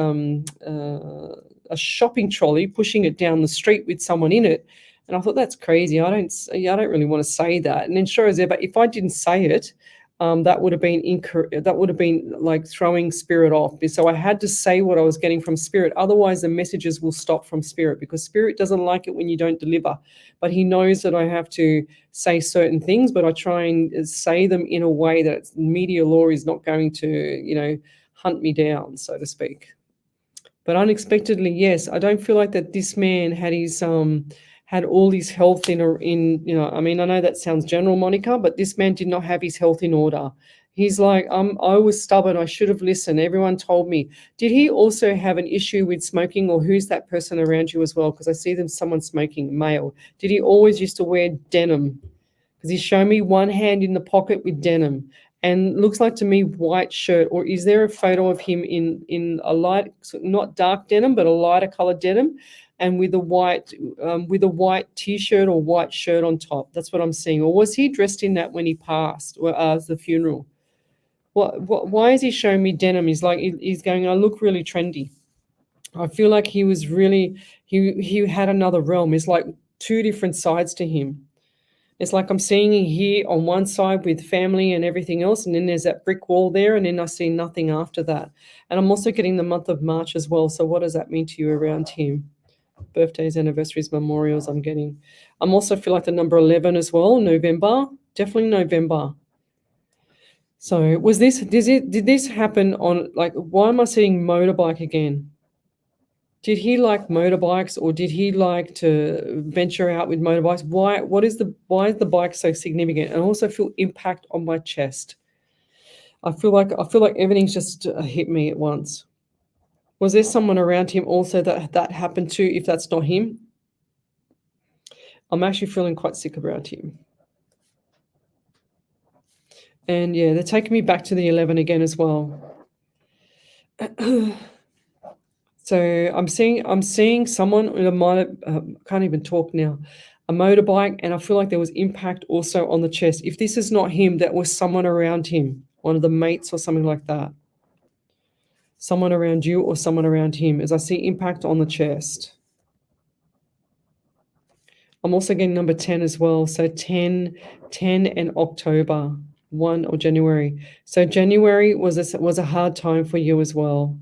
a shopping trolley, pushing it down the street with someone in it. And I thought, that's crazy. I don't really want to say that. And then sure as ever, if I didn't say it, that would have been incorrect. That would have been like throwing spirit off. So I had to say what I was getting from spirit. Otherwise, the messages will stop from spirit, because spirit doesn't like it when you don't deliver. But he knows that I have to say certain things, but I try and say them in a way that media law is not going to, hunt me down, so to speak. But unexpectedly, yes, I don't feel like that this man had his had all his health I know that sounds general, Monica, but this man did not have his health in order. He's like, I was stubborn. I should have listened. Everyone told me. Did he also have an issue with smoking, or who's that person around you as well? Because I see someone smoking, male. Did he always used to wear denim? Because he's shown me one hand in the pocket with denim, and looks like to me white shirt. Or is there a photo of him in a light, not dark denim, but a lighter colored denim, and with a white t-shirt or white shirt on top? That's what I'm seeing. Or was he dressed in that when he passed, or the funeral? Why is he showing me denim? He's going, I look really trendy. I feel like he was really, he had another realm. It's like two different sides to him. It's like I'm seeing him here on one side with family and everything else, and then there's that brick wall there, and then I see nothing after that. And I'm also getting the month of March as well. So what does that mean to you around him? Birthdays, anniversaries, memorials I'm getting. I'm also feel like the number 11 as well, November, definitely November. So did this happen on, like, why am I seeing motorbike again? Did he like motorbikes, or did he like to venture out with motorbikes? Why is the bike so significant? And I also feel impact on my chest. I feel like everything's just hit me at once. Was there someone around him also that happened to? If that's not him, I'm actually feeling quite sick around him. And yeah, they're taking me back to the 11 again as well. So I'm seeing someone with a can't even talk now, a motorbike, and I feel like there was impact also on the chest. If this is not him, that was someone around him, one of the mates or something like that. Someone around you or someone around him, as I see impact on the chest. I'm also getting number 10 as well. So 10 and October, 1 or January. So January was a hard time for you as well.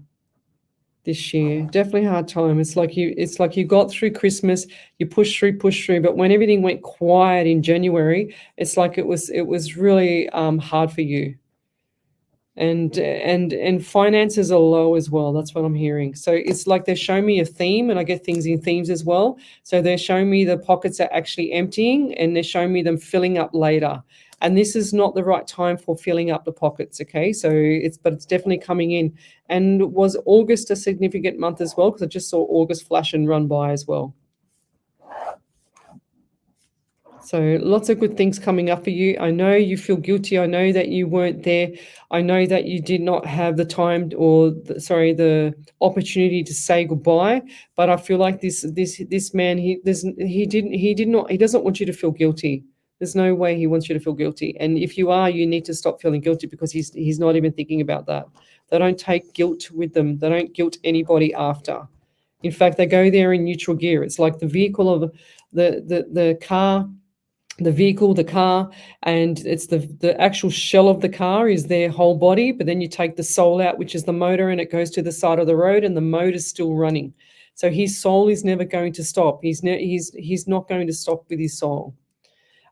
This year, definitely a hard time. It's like you got through Christmas, you pushed through, but when everything went quiet in January, it's like it was really hard for you. And finances are low as well. That's what I'm hearing. So it's like they're showing me a theme, and I get things in themes as well. So they're showing me the pockets are actually emptying, and they're showing me them filling up later. And this is not the right time for filling up the pockets, okay? So it's definitely coming in. And was August a significant month as well? Because I just saw August flash and run by as well. So lots of good things coming up for you. I know you feel guilty. I know that you weren't there. I know that you did not have the time the opportunity to say goodbye. But I feel like this man, he doesn't want you to feel guilty. There's no way he wants you to feel guilty. And if you are, you need to stop feeling guilty, because he's not even thinking about that. They don't take guilt with them. They don't guilt anybody after. In fact, they go there in neutral gear. It's like the vehicle of the car, the vehicle, the car, and it's the actual shell of the car is their whole body, but then you take the soul out, which is the motor, and it goes to the side of the road, and the motor's still running. So his soul is never going to stop. He's not going to stop with his soul.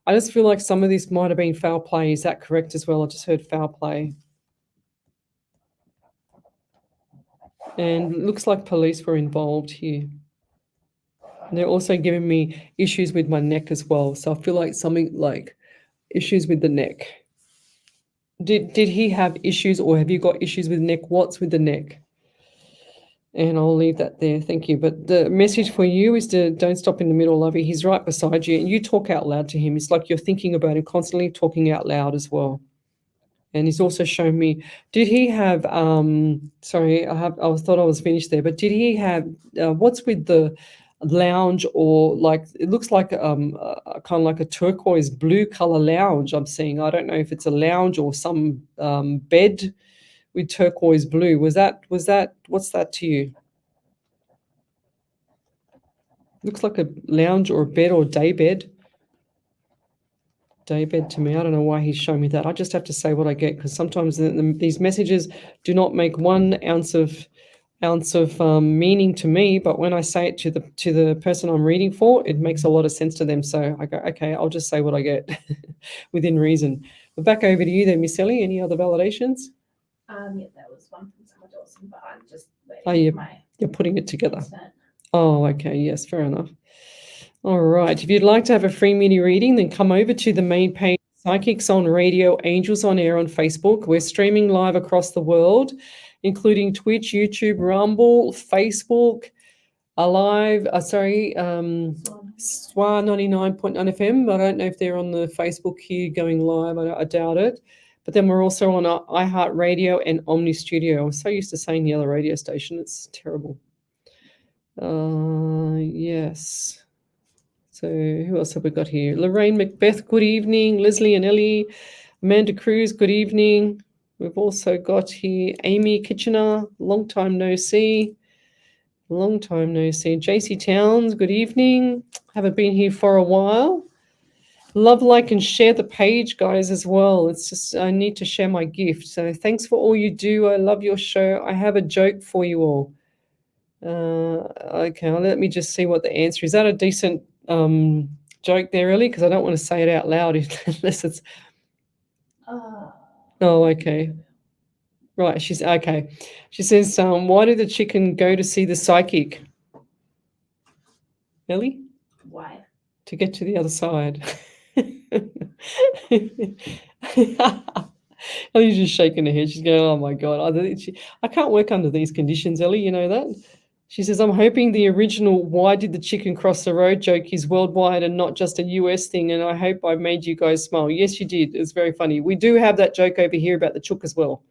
I just feel like some of this might have been foul play. Is that correct as well? I just heard foul play. And it looks like police were involved here. And they're also giving me issues with my neck as well. So I feel like something like issues with the neck. Did he have issues, or have you got issues with neck? What's with the neck? And I'll leave that there. Thank you. But the message for you is to don't stop in the middle, lovey. He's right beside you, and you talk out loud to him. It's like you're thinking about him constantly, talking out loud as well. And he's also shown me, did he have, I thought I was finished there, but did he have, what's with the lounge, or like, it looks like kind of like a turquoise blue color lounge I'm seeing. I don't know if it's a lounge or some bed with turquoise blue. Was that, what's that to you? Looks like a lounge or a bed or day bed. Day bed to me. I don't know why he's showing me that. I just have to say what I get, because sometimes these messages do not make 1 ounce of meaning to me, but when I say it to the person I'm reading for, it makes a lot of sense to them. So I go, okay, I'll just say what I get within reason. But back over to you then, Miss Ellie. Any other validations? Yeah, that was one from someone Dawson, but I'm just waiting for you're putting it together. Oh, okay. Yes, fair enough. All right. If you'd like to have a free mini reading, then come over to the main page, Psychics on Radio, Angels on Air on Facebook. We're streaming live across the world, including Twitch, YouTube, Rumble, Facebook, SWR 99.9 FM. I don't know if they're on the Facebook here going live. I doubt it. But then we're also on iHeartRadio and Omni Studio. I'm so used to saying the other radio station. It's terrible. Yes. So who else have we got here? Lorraine Macbeth, good evening. Leslie and Ellie. Amanda Cruz, good evening. We've also got here Amy Kitchener, long time no see. JC Towns, good evening. Haven't been here for a while. Love, like, and share the page, guys, as well. It's just, I need to share my gift. So thanks for all you do. I love your show. I have a joke for you all. Okay, let me just see what the answer is. Is that a decent joke there, Ellie? Because I don't want to say it out loud unless it's... Oh, okay. Right, she's okay. She says, why did the chicken go to see the psychic? Ellie? Why? To get to the other side. Ellie's just shaking her head. She's going, oh my God. I can't work under these conditions, Ellie. You know that? She says, I'm hoping the original why did the chicken cross the road joke is worldwide and not just a US thing. And I hope I made you guys smile. Yes, you did. It's very funny. We do have that joke over here about the chook as well.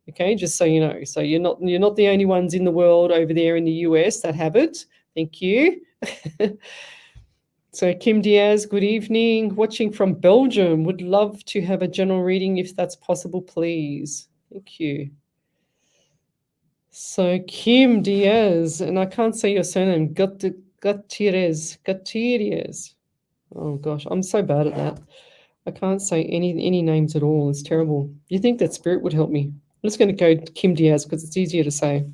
Okay, just so you know. So you're not the only ones in the world over there in the US that have it. Thank you. So Kim Diaz, good evening. Watching from Belgium. Would love to have a general reading if that's possible, please. Thank you. So Kim Diaz, and I can't say your surname, Gutierrez. Oh gosh, I'm so bad at that. I can't say any names at all. It's terrible. You think that spirit would help me? I'm just going to go Kim Diaz because it's easier to say.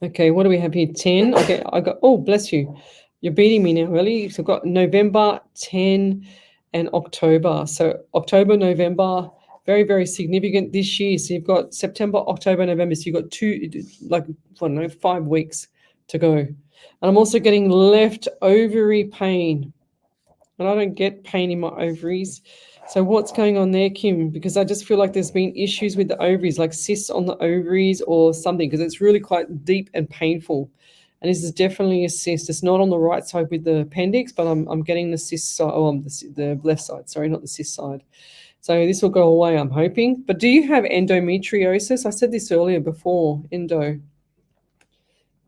Okay, what do we have here? 10. Okay, I got, oh, bless you. You're beating me now, really. So I've got November, 10, and October. So October, November, very, very significant this year. So you've got September, October, November. So you've got 5 weeks to go. And I'm also getting left ovary pain. And I don't get pain in my ovaries. So what's going on there, Kim? Because I just feel like there's been issues with the ovaries, like cysts on the ovaries or something, because it's really quite deep and painful. And this is definitely a cyst. It's not on the right side with the appendix, but I'm getting the cyst side, the left side, sorry, not the cyst side. So this will go away, I'm hoping. But do you have endometriosis? I said this earlier before, endo.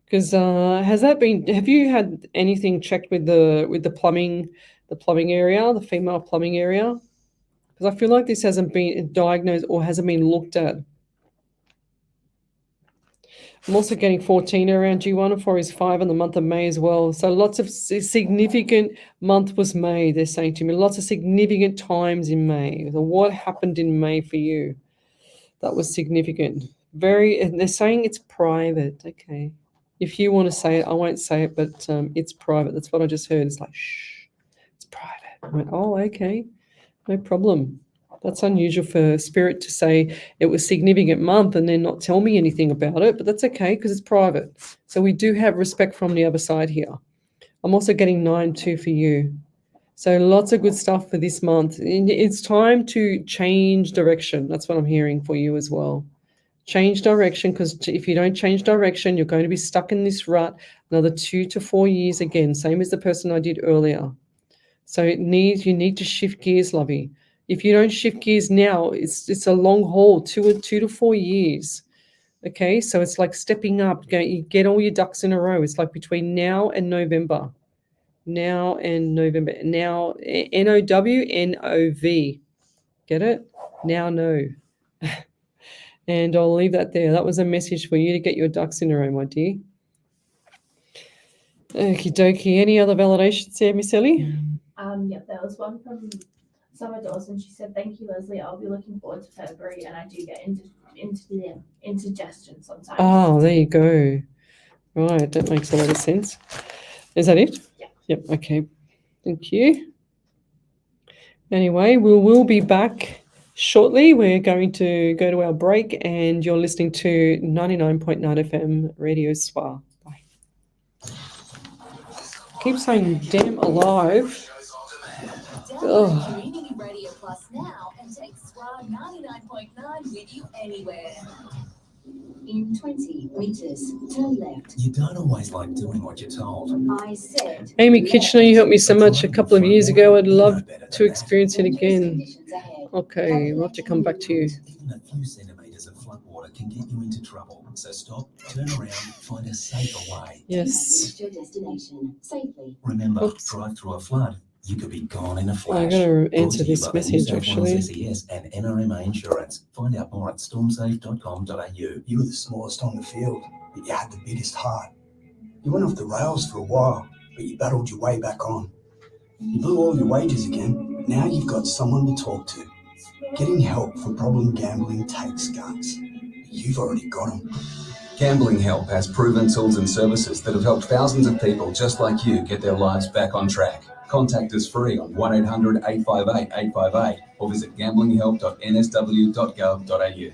Because have you had anything checked with the plumbing area, the female plumbing area? Because I feel like this hasn't been diagnosed or hasn't been looked at. I'm also getting 14 around G1 and 4 is 5 in the month of May as well. So lots of significant month was May, they're saying to me. Lots of significant times in May. So what happened in May for you? That was significant. And they're saying it's private. Okay. If you want to say it, I won't say it, but it's private. That's what I just heard. It's like, shh, it's private. I went, oh, okay. No problem. That's unusual for spirit to say it was significant month and then not tell me anything about it, but that's okay because it's private. So we do have respect from the other side here. I'm also getting 9 too for you. So lots of good stuff for this month. It's time to change direction. That's what I'm hearing for you as well. Change direction, because if you don't change direction, you're going to be stuck in this rut another 2 to 4 years again, same as the person I did earlier. So you need to shift gears, lovey. If you don't shift gears now, it's a long haul, 2 to 4 years. Okay, so it's like stepping up. You get all your ducks in a row. It's like between now and November. Now and November. Now, NOW. Get it? Now, no. And I'll leave that there. That was a message for you to get your ducks in a row, my dear. Okie dokie. Any other validations there, Miss Ellie? Yep, there was one from Summer Dawson. She said, thank you, Lesley. I'll be looking forward to February, and I do get indigestion sometimes. Oh, there you go. Right, that makes a lot of sense. Is that it? Yeah. Yep, okay. Thank you. Anyway, we will be back shortly. We're going to go to our break, and you're listening to 99.9 FM Radio SWR. Bye. Keep saying damn alive. Download Community Radio Plus now and take SWR 99.9 with you anywhere. In 20 meters, turn left. You don't always like doing what you're told. I said. Amy Kitchener, you helped me so much a couple of years ago. I'd love to experience it again. Okay, we'll have to come back to you. Even a few centimeters of floodwater can get you into trouble. So stop, turn around, find a safer way. Yes. Reach your destination safely. Remember, Oops. drive through a flood. You could be gone in a I'm flash. going to Brought answer to you this by the New message South actually. Wales SES and NRMA Insurance. Find out more at stormsafe.com.au. You were the smallest on the field, but you had the biggest heart. You went off the rails for a while, but you battled your way back on. You blew all your wages again, but now you've got someone to talk to. Getting help for problem gambling takes guts. You've already got them. Gambling Help has proven tools and services that have helped thousands of people just like you get their lives back on track. Contact us free on 1-800-858-858 or visit gamblinghelp.nsw.gov.au. You're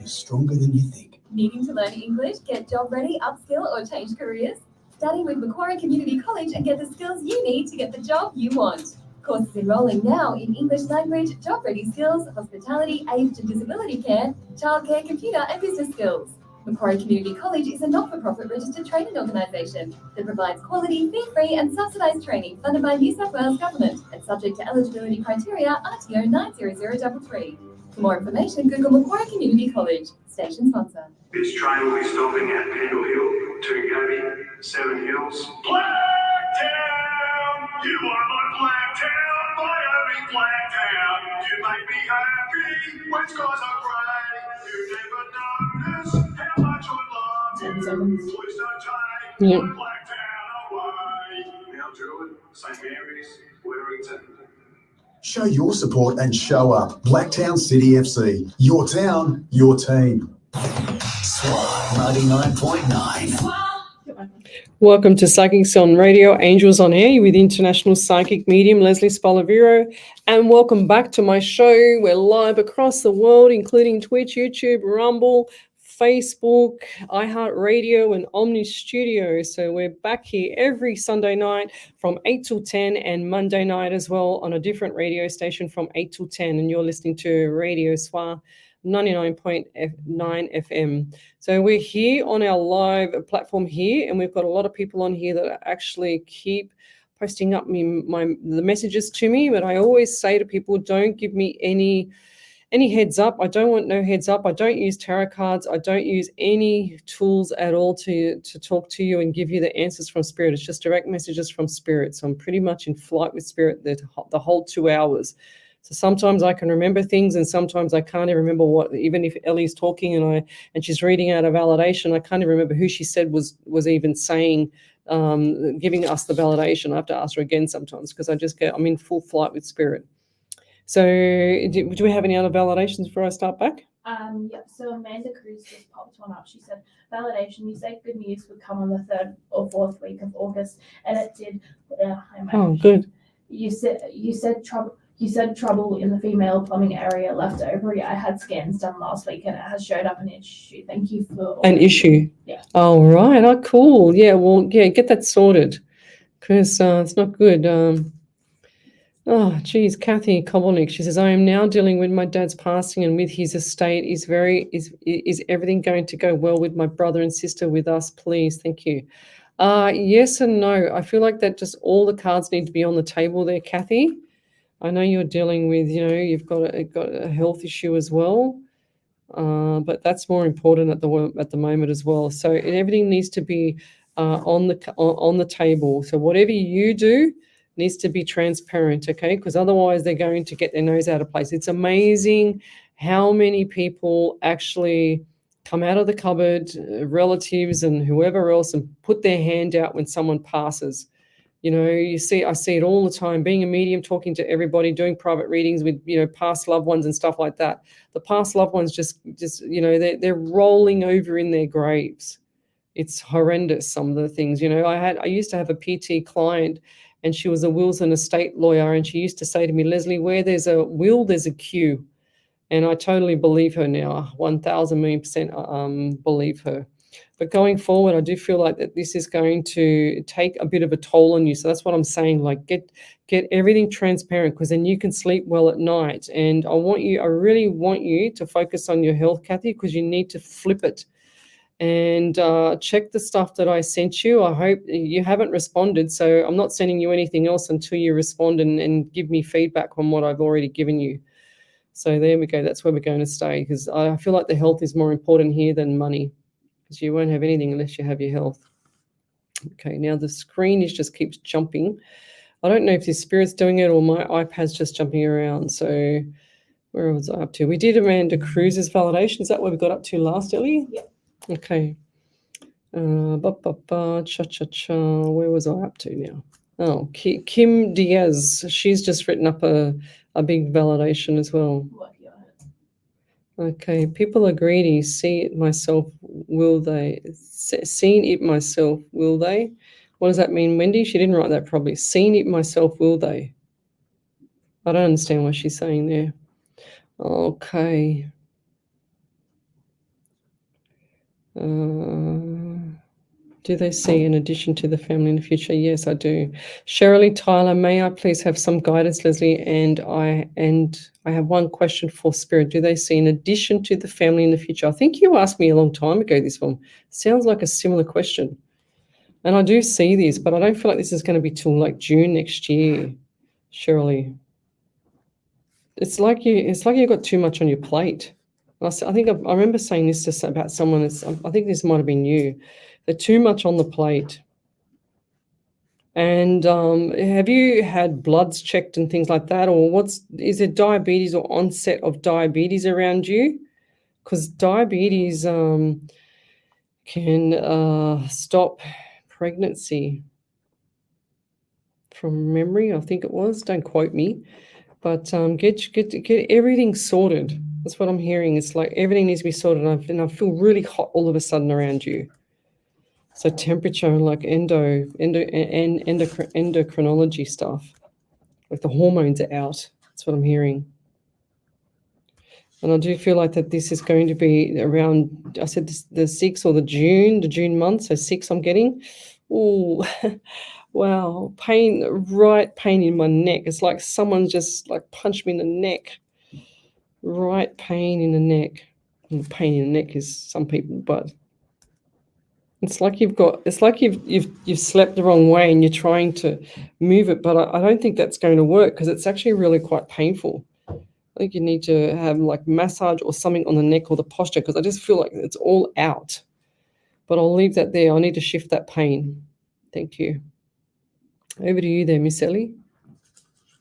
stronger than you think. Needing to learn English, get job ready, upskill, or change careers? Study with Macquarie Community College and get the skills you need to get the job you want. Courses enrolling now in English language, job-ready skills, hospitality, aged and disability care, childcare, computer and business skills. Macquarie Community College is a not-for-profit registered training organisation that provides quality, fee-free and subsidised training funded by New South Wales Government and subject to eligibility criteria RTO 90033. For more information, Google Macquarie Community College. Station sponsor. This train will be stopping at Pendle Hill, Toongabbie, Seven Hills. Blacktown! You are my Blacktown, my only Blacktown. You make me happy when skies are grey. You never notice how much I love you. Please don't take my Blacktown away. Mount Druitt, St Mary's, Warrington. Show your support and show up. Blacktown City FC. Your town, your team. SWR 99.9. Welcome to Psychics on Radio, Angels on Air with international psychic medium Lesley Spaliviero, and welcome back to my show. We're live across the world, including Twitch, YouTube, Rumble, Facebook, iHeartRadio, and Omni Studio. So we're back here every Sunday night from 8 till 10 and Monday night as well on a different radio station from 8 till 10. And you're listening to Radio SWR 99.9 FM. So we're here on our live platform here, and we've got a lot of people on here that actually keep posting up the messages to me. But I always say to people, don't give me any heads up. I don't want no heads up. I don't use tarot cards. I don't use any tools at all to talk to you and give you the answers from spirit. It's just direct messages from spirit. So I'm pretty much in flight with spirit the whole 2 hours. So sometimes I can remember things and sometimes I can't even remember what, even if Ellie's talking and she's reading out a validation, I can't even remember who she said was even saying, giving us the validation. I have to ask her again sometimes because I'm in full flight with spirit. So do we have any other validations before I start back? Yep. So Amanda Cruz just popped one up. She said, validation, you said good news would come on the 3rd or 4th week of August, and it did. Oh, good. You said trouble in the female plumbing area, left ovary. I had scans done last week and it has showed up an issue. Thank you for an issue. Yeah. Oh, right. Oh, cool. Yeah. Well, yeah. Get that sorted because it's not good. Oh, geez, Kathy Kobolnik. She says, I am now dealing with my dad's passing and with his estate. Is everything going to go well with my brother and sister with us, please? Thank you. Yes and no. I feel like that just all the cards need to be on the table there, Kathy. I know you're dealing with, you've got a health issue as well, but that's more important at the moment as well. So everything needs to be on the table. So whatever you do needs to be transparent, okay? Because otherwise they're going to get their nose out of place. It's amazing how many people actually come out of the cupboard, relatives and whoever else, and put their hand out when someone passes. I see it all the time, being a medium, talking to everybody, doing private readings with, past loved ones and stuff like that. The past loved ones just they're rolling over in their graves. It's horrendous, some of the things. I used to have a PT client and she was a wills and estate lawyer, and she used to say to me, Lesley, where there's a will, there's a queue. And I totally believe her now, 1,000,000% believe her. But going forward, I do feel like that this is going to take a bit of a toll on you. So that's what I'm saying, like get everything transparent, because then you can sleep well at night. And I really want you to focus on your health, Kathy, because you need to flip it. And check the stuff that I sent you. I hope you haven't responded, so I'm not sending you anything else until you respond and give me feedback on what I've already given you. So there we go. That's where we're going to stay, because I feel like the health is more important here than money, because you won't have anything unless you have your health. Okay, now the screen just keeps jumping. I don't know if this spirit's doing it or my iPad's just jumping around. So where was I up to? We did Amanda Cruz's validation. Is that where we got up to last, Ellie? Yeah. Okay. Where was I up to now? Oh, Kim Diaz. She's just written up a big validation as well. Okay. People are greedy. See it myself, will they? Seen it myself, will they? What does that mean, Wendy? She didn't write that probably. Seen it myself, will they? I don't understand what she's saying there. Okay. Do they see an addition to the family in the future? Yes, I do. Shirley Tyler, may I please have some guidance, Lesley? And I have one question for Spirit. Do they see an addition to the family in the future? I think you asked me a long time ago this one. Sounds like a similar question. And I do see this, but I don't feel like this is going to be till like June next year, Shirley. It's like you've got too much on your plate. I think I remember saying this about someone. I think this might have been you. They're too much on the plate. And have you had bloods checked and things like that, or is it diabetes or onset of diabetes around you? Because diabetes can stop pregnancy. From memory, I think it was. Don't quote me, but get everything sorted. That's what I'm hearing. It's like everything needs to be sorted, and I feel really hot all of a sudden around you. So temperature, like endocrinology stuff, like the hormones are out. That's what I'm hearing. And I do feel like that this is going to be around, I said this, the 6th or the June month, so 6 I'm getting. Oh, wow, pain in my neck. It's like someone just like punched me in the neck. Right pain in the neck. And pain in the neck is some people, but it's like you've slept the wrong way and you're trying to move it, but I don't think that's going to work because it's actually really quite painful. I think you need to have like massage or something on the neck or the posture because I just feel like it's all out. But I'll leave that there. I need to shift that pain. Thank you. Over to you there, Miss Ellie.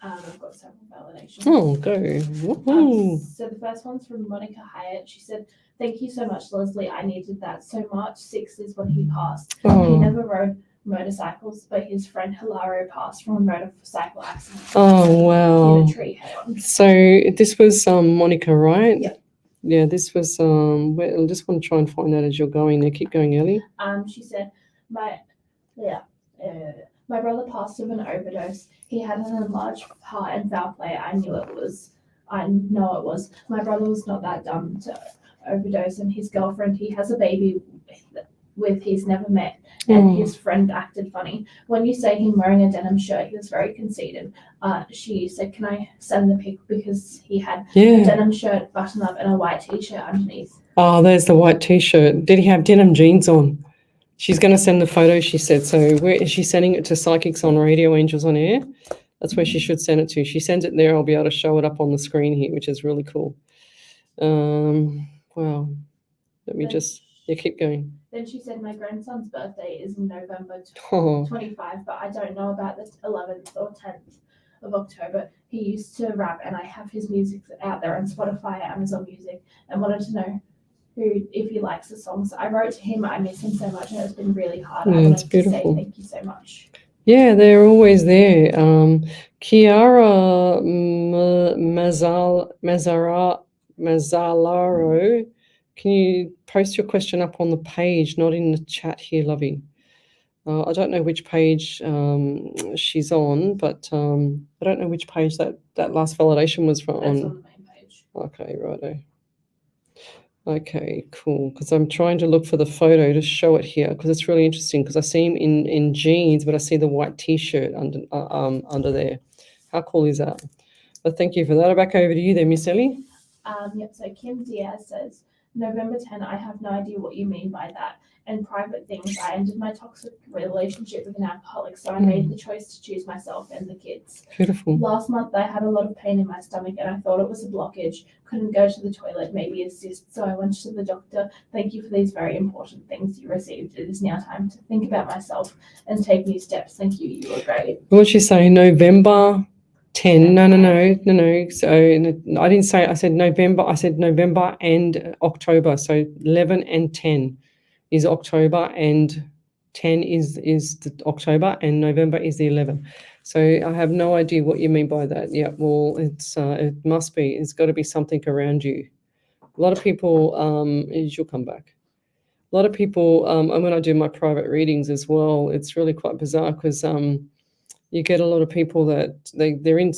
I've got several validations. Oh, go. Woohoo. So the first one's from Monica Hyatt. She said, "Thank you so much, Lesley. I needed that so much. 6 is when he passed. Oh. He never rode motorcycles, but his friend Hilaro passed from a motorcycle accident. Oh, wow. In a tree head-on." So this was Monica, right? Yeah. Yeah, this was, I just want to try and find that as you're going there. Keep going, Ellie. She said, my brother passed of an overdose. He had an enlarged heart and foul play. I know it was. My brother was not that dumb to overdose, and his girlfriend, he has a baby with he's never met, and his friend acted funny. When you say him wearing a denim shirt, he was very conceited. She said, "Can I send the pic?" Because he had a denim shirt, button up, and a white t-shirt underneath. Oh, there's the white t-shirt. Did he have denim jeans on? She's going to send the photo, she said. So where is she sending it to? Psychics on Radio, Angels on Air? That's where she should send it to. She sends it there. I'll be able to show it up on the screen here, which is really cool. Wow. Let me keep going. Then she said, "My grandson's birthday is in November 25, but I don't know about the 11th or 10th of October. He used to rap, and I have his music out there on Spotify, Amazon Music, and wanted to know if he likes the songs." I wrote to him, "I miss him so much, and it's been really hard. I wanted to say thank you so much." Yeah, they're always there. Kiara Mazzalaro, can you post your question up on the page, not in the chat here, lovey? I don't know which page she's on, but I don't know which page that last validation was from. That's on the main page. Okay, righto. Okay, cool. Because I'm trying to look for the photo to show it here because it's really interesting because I see him in jeans, but I see the white t-shirt under there. How cool is that? But thank you for that. Back over to you there, Miss Ellie. Yep, so Kim Diaz says, "November 10, I have no idea what you mean by that. And private things, I ended my toxic relationship with an alcoholic, so I made the choice to choose myself and the kids. Beautiful. Last month, I had a lot of pain in my stomach, and I thought it was a blockage. Couldn't go to the toilet, maybe a cyst, so I went to the doctor. Thank you for these very important things you received. It is now time to think about myself and take new steps. Thank you. You were great." What'd she say? November 10. No. So I didn't say, I said November. I said November and October. So 11 and 10 is October, and 10 is the October, and November is the 11th. So I have no idea what you mean by that. Yeah, well, it must be. It's got to be something around you. A lot of people, you'll come back. A lot of people, and when I do my private readings as well, it's really quite bizarre because you get a lot of people that they're in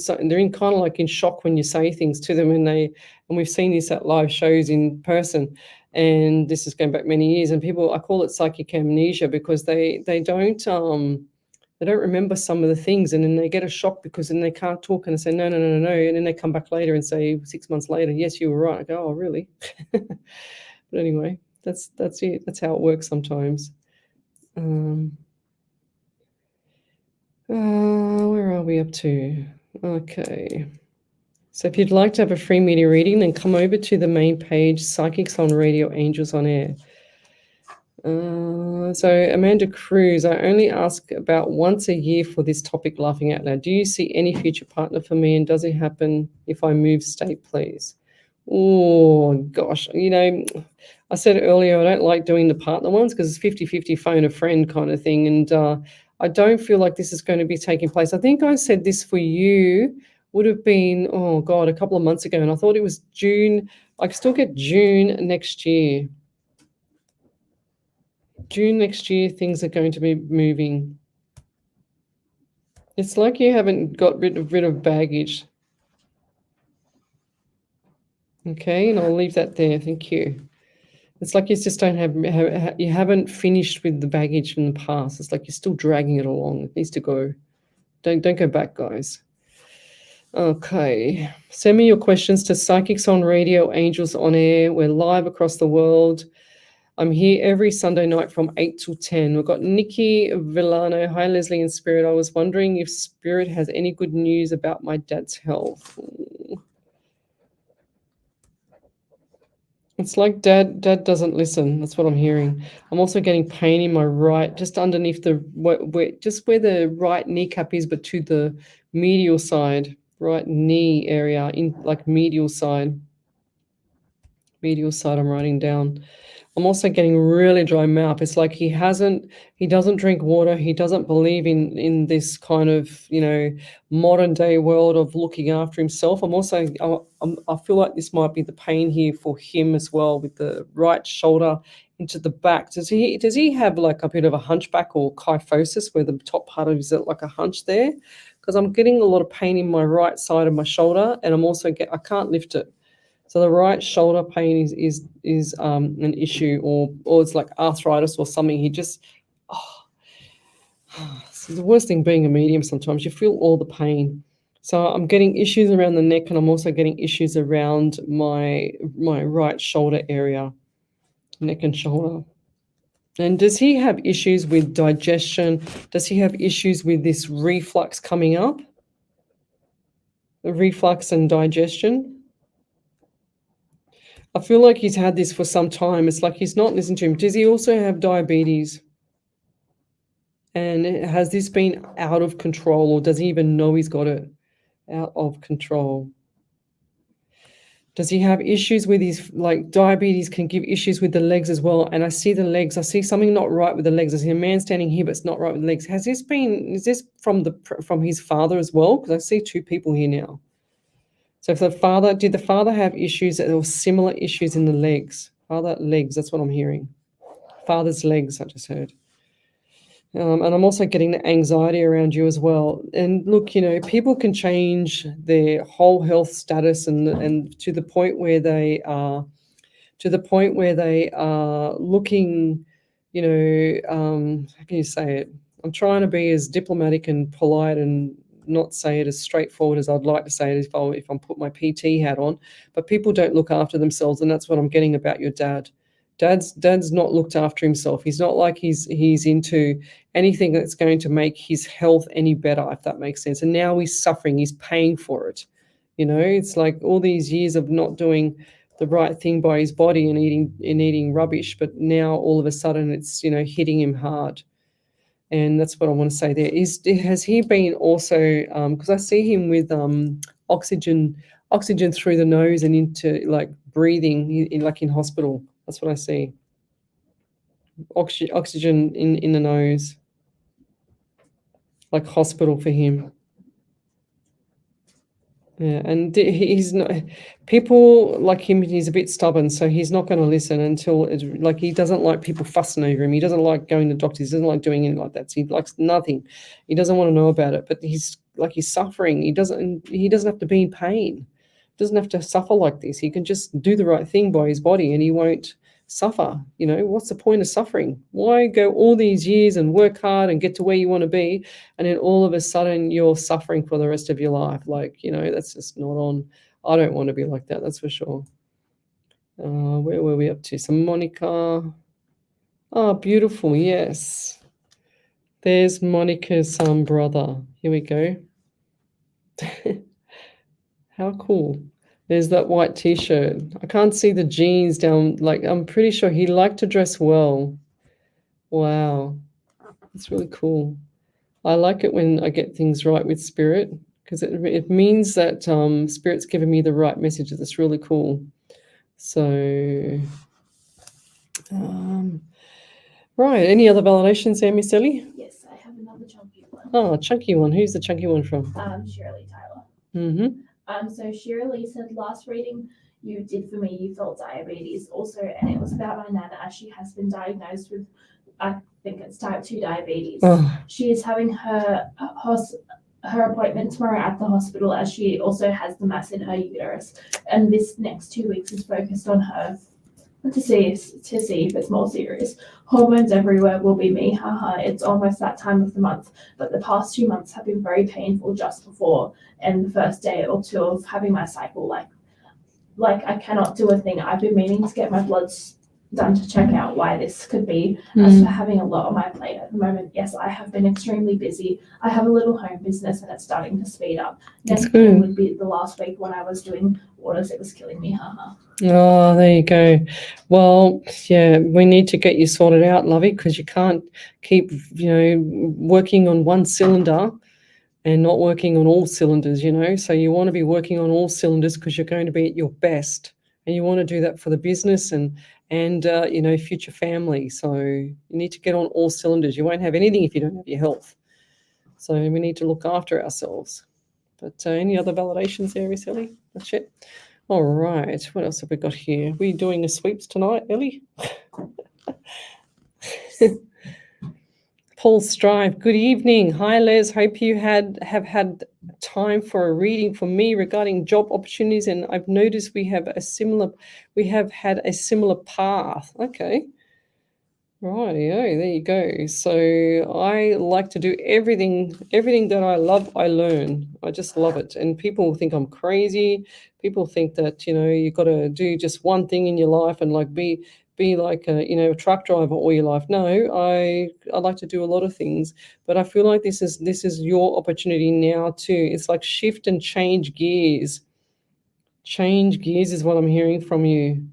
kind of like in shock when you say things to them, and we've seen this at live shows in person, And this is going back many years. And people, I call it psychic amnesia because they don't remember some of the things, and then they get a shock because then they can't talk and they say no, and then they come back later and say 6 months later, yes, you were right. I go, oh, really? But anyway, that's it. That's how it works sometimes. Where are we up to? Okay. So if you'd like to have a free media reading, then come over to the main page, Psychics on Radio, Angels on Air. So Amanda Cruz, I only ask about once a year for this topic, laughing out loud. Do you see any future partner for me, and does it happen if I move state, please? Oh, gosh. I said earlier, I don't like doing the partner ones because it's 50-50 phone a friend kind of thing. And I don't feel like this is going to be taking place. I think I said this for you would have been, oh, God, a couple of months ago. And I thought it was June. I can still get June next year. June next year, things are going to be moving. It's like you haven't got rid of baggage. Okay, and I'll leave that there. Thank you. It's like you just don't you haven't finished with the baggage from the past. It's like you're still dragging it along. It needs to go. Don't go back, guys. Okay. Send me your questions to Psychics on Radio, Angels on Air. We're live across the world. I'm here every Sunday night from 8 till 10. We've got Nikki Villano. Hi, Leslie and Spirit. I was wondering if Spirit has any good news about my dad's health. It's like dad doesn't listen. That's what I'm hearing. I'm also getting pain in my right, just underneath just where the right kneecap is, but to the medial side, right knee area, in like medial side. Medial side, I'm writing down. I'm also getting really dry mouth. It's like he doesn't drink water. He doesn't believe in this kind of, modern day world of looking after himself. I feel like this might be the pain here for him as well, with the right shoulder into the back. Does he have like a bit of a hunchback or kyphosis where the top part of his like a hunch there? Because I'm getting a lot of pain in my right side of my shoulder, and I can't lift it. So the right shoulder pain is an issue, or it's like arthritis or something. It's the worst thing being a medium. Sometimes you feel all the pain. So I'm getting issues around the neck, and I'm also getting issues around my right shoulder area, neck and shoulder. And does he have issues with digestion? Does he have issues with this reflux coming up? The reflux and digestion? I feel like he's had this for some time. It's like he's not listening to him. Does he also have diabetes? And has this been out of control, or does he even know he's got it? Out of control. Does he have issues with his, like diabetes can give issues with the legs as well? And I see the legs. I see something not right with the legs. I see a man standing here, but it's not right with the legs. Is this from his father as well? Because I see two people here now. So did the father have issues or similar issues in the legs? Father legs, that's what I'm hearing. Father's legs, I just heard. And I'm also getting the anxiety around you as well. And look, people can change their whole health status and to the point where they are looking, how can you say it? I'm trying to be as diplomatic and polite and not say it as straightforward as I'd like to say it if I'm put my PT hat on, but people don't look after themselves, and that's what I'm getting about your dad. Dad's not looked after himself. He's not like he's into anything that's going to make his health any better, if that makes sense. And now he's suffering. He's paying for it. It's like all these years of not doing the right thing by his body and eating rubbish, but now all of a sudden it's hitting him hard. And that's what I want to say there. Has he been also, because I see him with oxygen through the nose and into like breathing in hospital. That's what I see. Oxygen in the nose, like hospital for him. Yeah, and he's not. People like him. He's a bit stubborn, so he's not going to listen until it's like he doesn't like people fussing over him. He doesn't like going to doctors. He doesn't like doing anything like that. So he likes nothing. He doesn't want to know about it. But he's suffering. He doesn't have to be in pain. He doesn't have to suffer like this. He can just do the right thing by his body, and he won't suffer. You know, what's the point of suffering? Why go all these years and work hard and get to where you want to be, and then all of a sudden you're suffering for the rest of your life? Like, you know, that's just not on. I don't want to be like that, that's for sure. Where were we up to? So Monica. Oh, beautiful. Yes. There's Monica's brother. Here we go. How cool. There's that white t-shirt. I can't see the jeans down. Like, I'm pretty sure he liked to dress well. Wow. That's really cool. I like it when I get things right with Spirit, because it means that Spirit's giving me the right messages. It's really cool. So, right. Any other validations there, Miss Ellie? Yes, I have another chunky one. Oh, a chunky one. Who's the chunky one from? Shirley Tyler. Mm-hmm. So Shirley said, last reading you did for me, you felt diabetes also, and it was about my nana, as she has been diagnosed with, I think it's type 2 diabetes. Oh. She is having her appointment tomorrow at the hospital, as she also has the mass in her uterus, and this next 2 weeks is focused on her to see if it's more serious. Hormones everywhere will be me, haha. It's almost that time of the month, but the past 2 months have been very painful just before and the first day or two of having my cycle. Like I cannot do a thing. I've been meaning to get my bloods done to check out why this could be. As for having a lot on my plate at the moment, yes, I have been extremely busy. I have a little home business and it's starting to speed up. Next week would be the last week when I was doing orders. It was killing me, haha. Oh, there you go. Well, yeah, we need to get you sorted out, lovey, because you can't keep, you know, working on one cylinder and not working on all cylinders, you know. So you want to be working on all cylinders because you're going to be at your best, and you want to do that for the business and you know, future family. So you need to get on all cylinders. You won't have anything if you don't have your health. So we need to look after ourselves. But any other validations there, Miss Ellie? That's it. All right. What else have we got here? Are we doing a sweeps tonight, Ellie? Paul Strive, good evening. Hi, Les. Hope you have had time for a reading for me regarding job opportunities, and I've noticed we have had a similar path. Okay. Rightio, there you go. So I like to do everything that I love, I learn. I just love it. And people think I'm crazy. People think that, you know, you've got to do just one thing in your life and like be like a truck driver all your life. No, I like to do a lot of things, but I feel like this is your opportunity now too. It's like shift and change gears. Change gears is what I'm hearing from you.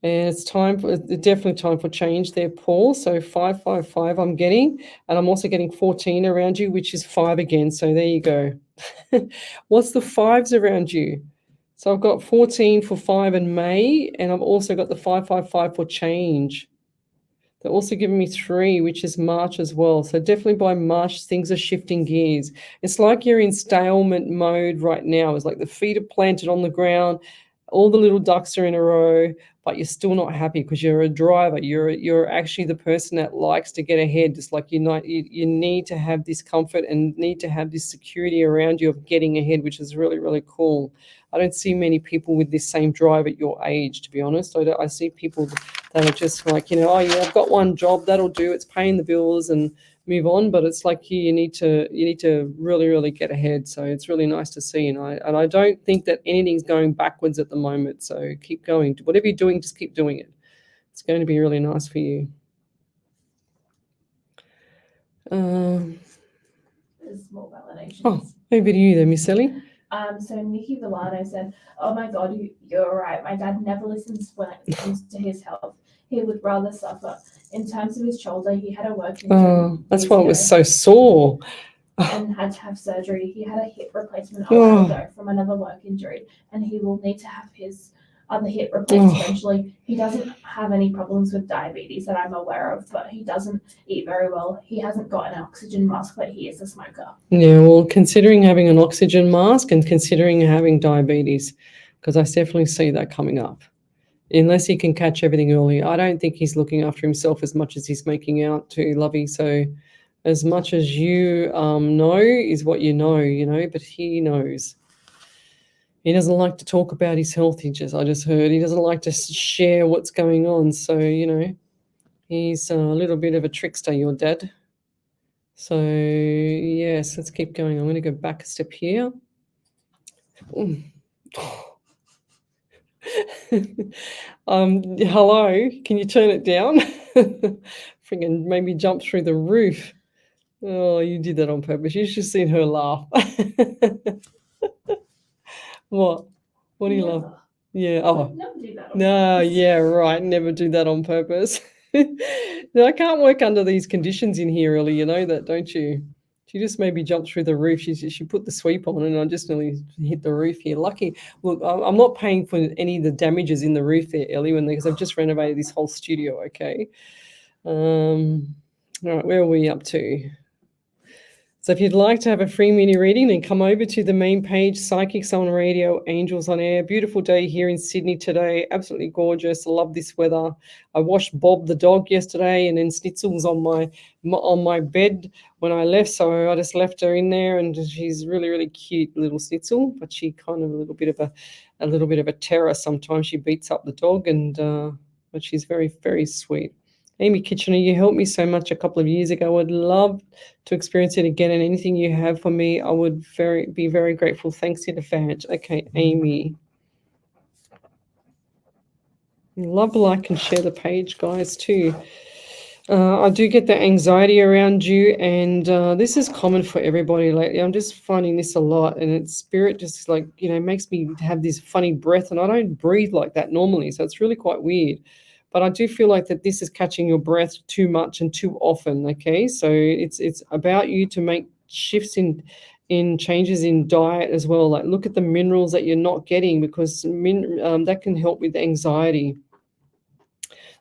And it's definitely time for change there, Paul. So 555 I'm getting, and I'm also getting 14 around you, which is 5 again. So there you go. What's the 5s around you? So I've got 14 for 5 in May, and I've also got the 555 for change. They're also giving me 3, which is March as well. So definitely by March, things are shifting gears. It's like you're in stalemate mode right now. It's like the feet are planted on the ground, all the little ducks are in a row, but you're still not happy because you're a driver. You're actually the person that likes to get ahead. It's like you need to have this comfort and need to have this security around you of getting ahead, which is really, really cool. I don't see many people with this same drive at your age, to be honest. I see people that are just like, oh yeah, I've got one job, that'll do. It's paying the bills and move on. But it's like you need to really, really get ahead. So it's really nice to see. And I don't think that anything's going backwards at the moment. So keep going. Whatever you're doing, just keep doing it. It's going to be really nice for you. There's more validations. Oh, over to you then, Miss Ellie. So Nikki Villano said, "Oh my God, you're right. My dad never listens when it comes to his health. He would rather suffer. In terms of his shoulder, he had a work injury. Oh, that's why it was so sore. And had to have surgery. He had a hip replacement a while ago from another work injury, and he will need to have his other hip replaced eventually. He doesn't have any problems with diabetes that I'm aware of, but he doesn't eat very well. He hasn't got an oxygen mask, but he is a smoker." Yeah, well, considering having an oxygen mask and considering having diabetes, because I definitely see that coming up. Unless he can catch everything early. I don't think he's looking after himself as much as he's making out to, Lovey. So as much as you know is what you know, but he knows. He doesn't like to talk about his health. I just heard he doesn't like to share what's going on. So, he's a little bit of a trickster, your dad. So, yes, let's keep going. I'm going to go back a step here. Hello, can you turn it down? Freaking made me jump through the roof. Oh, you did that on purpose. You should have seen her laugh. What? What do you laugh? Yeah. Oh. Never do that on No, purpose. yeah, right. Never do that on purpose. No, I can't work under these conditions in here, Ellie. You know that, don't you? She just made me jump through the roof. She put the sweep on, and I just nearly hit the roof here. Lucky. Look, I'm not paying for any of the damages in the roof there, Ellie, because I've just renovated this whole studio. Okay. All right, where are we up to? So if you'd like to have a free mini reading, then come over to the main page, Psychics on Radio, Angels on Air. Beautiful day here in Sydney today. Absolutely gorgeous. I love this weather. I washed Bob the dog yesterday, and then Snitzel's on my bed when I left. So I just left her in there, and she's really, really cute little Snitzel, but she kind of a little bit of a terror sometimes. She beats up the dog, but she's very, very sweet. Amy Kitchener, you helped me so much a couple of years ago. I would love to experience it again, and anything you have for me, I would be very grateful. Thanks in advance. Okay, Amy. Love, like, and share the page, guys, too. I do get the anxiety around you, and this is common for everybody lately. I'm just finding this a lot, and it's spirit just makes me have this funny breath, and I don't breathe like that normally, so it's really quite weird. But I do feel like that this is catching your breath too much and too often, okay? So it's about you to make shifts in changes in diet as well. Like, look at the minerals that you're not getting, because that can help with anxiety.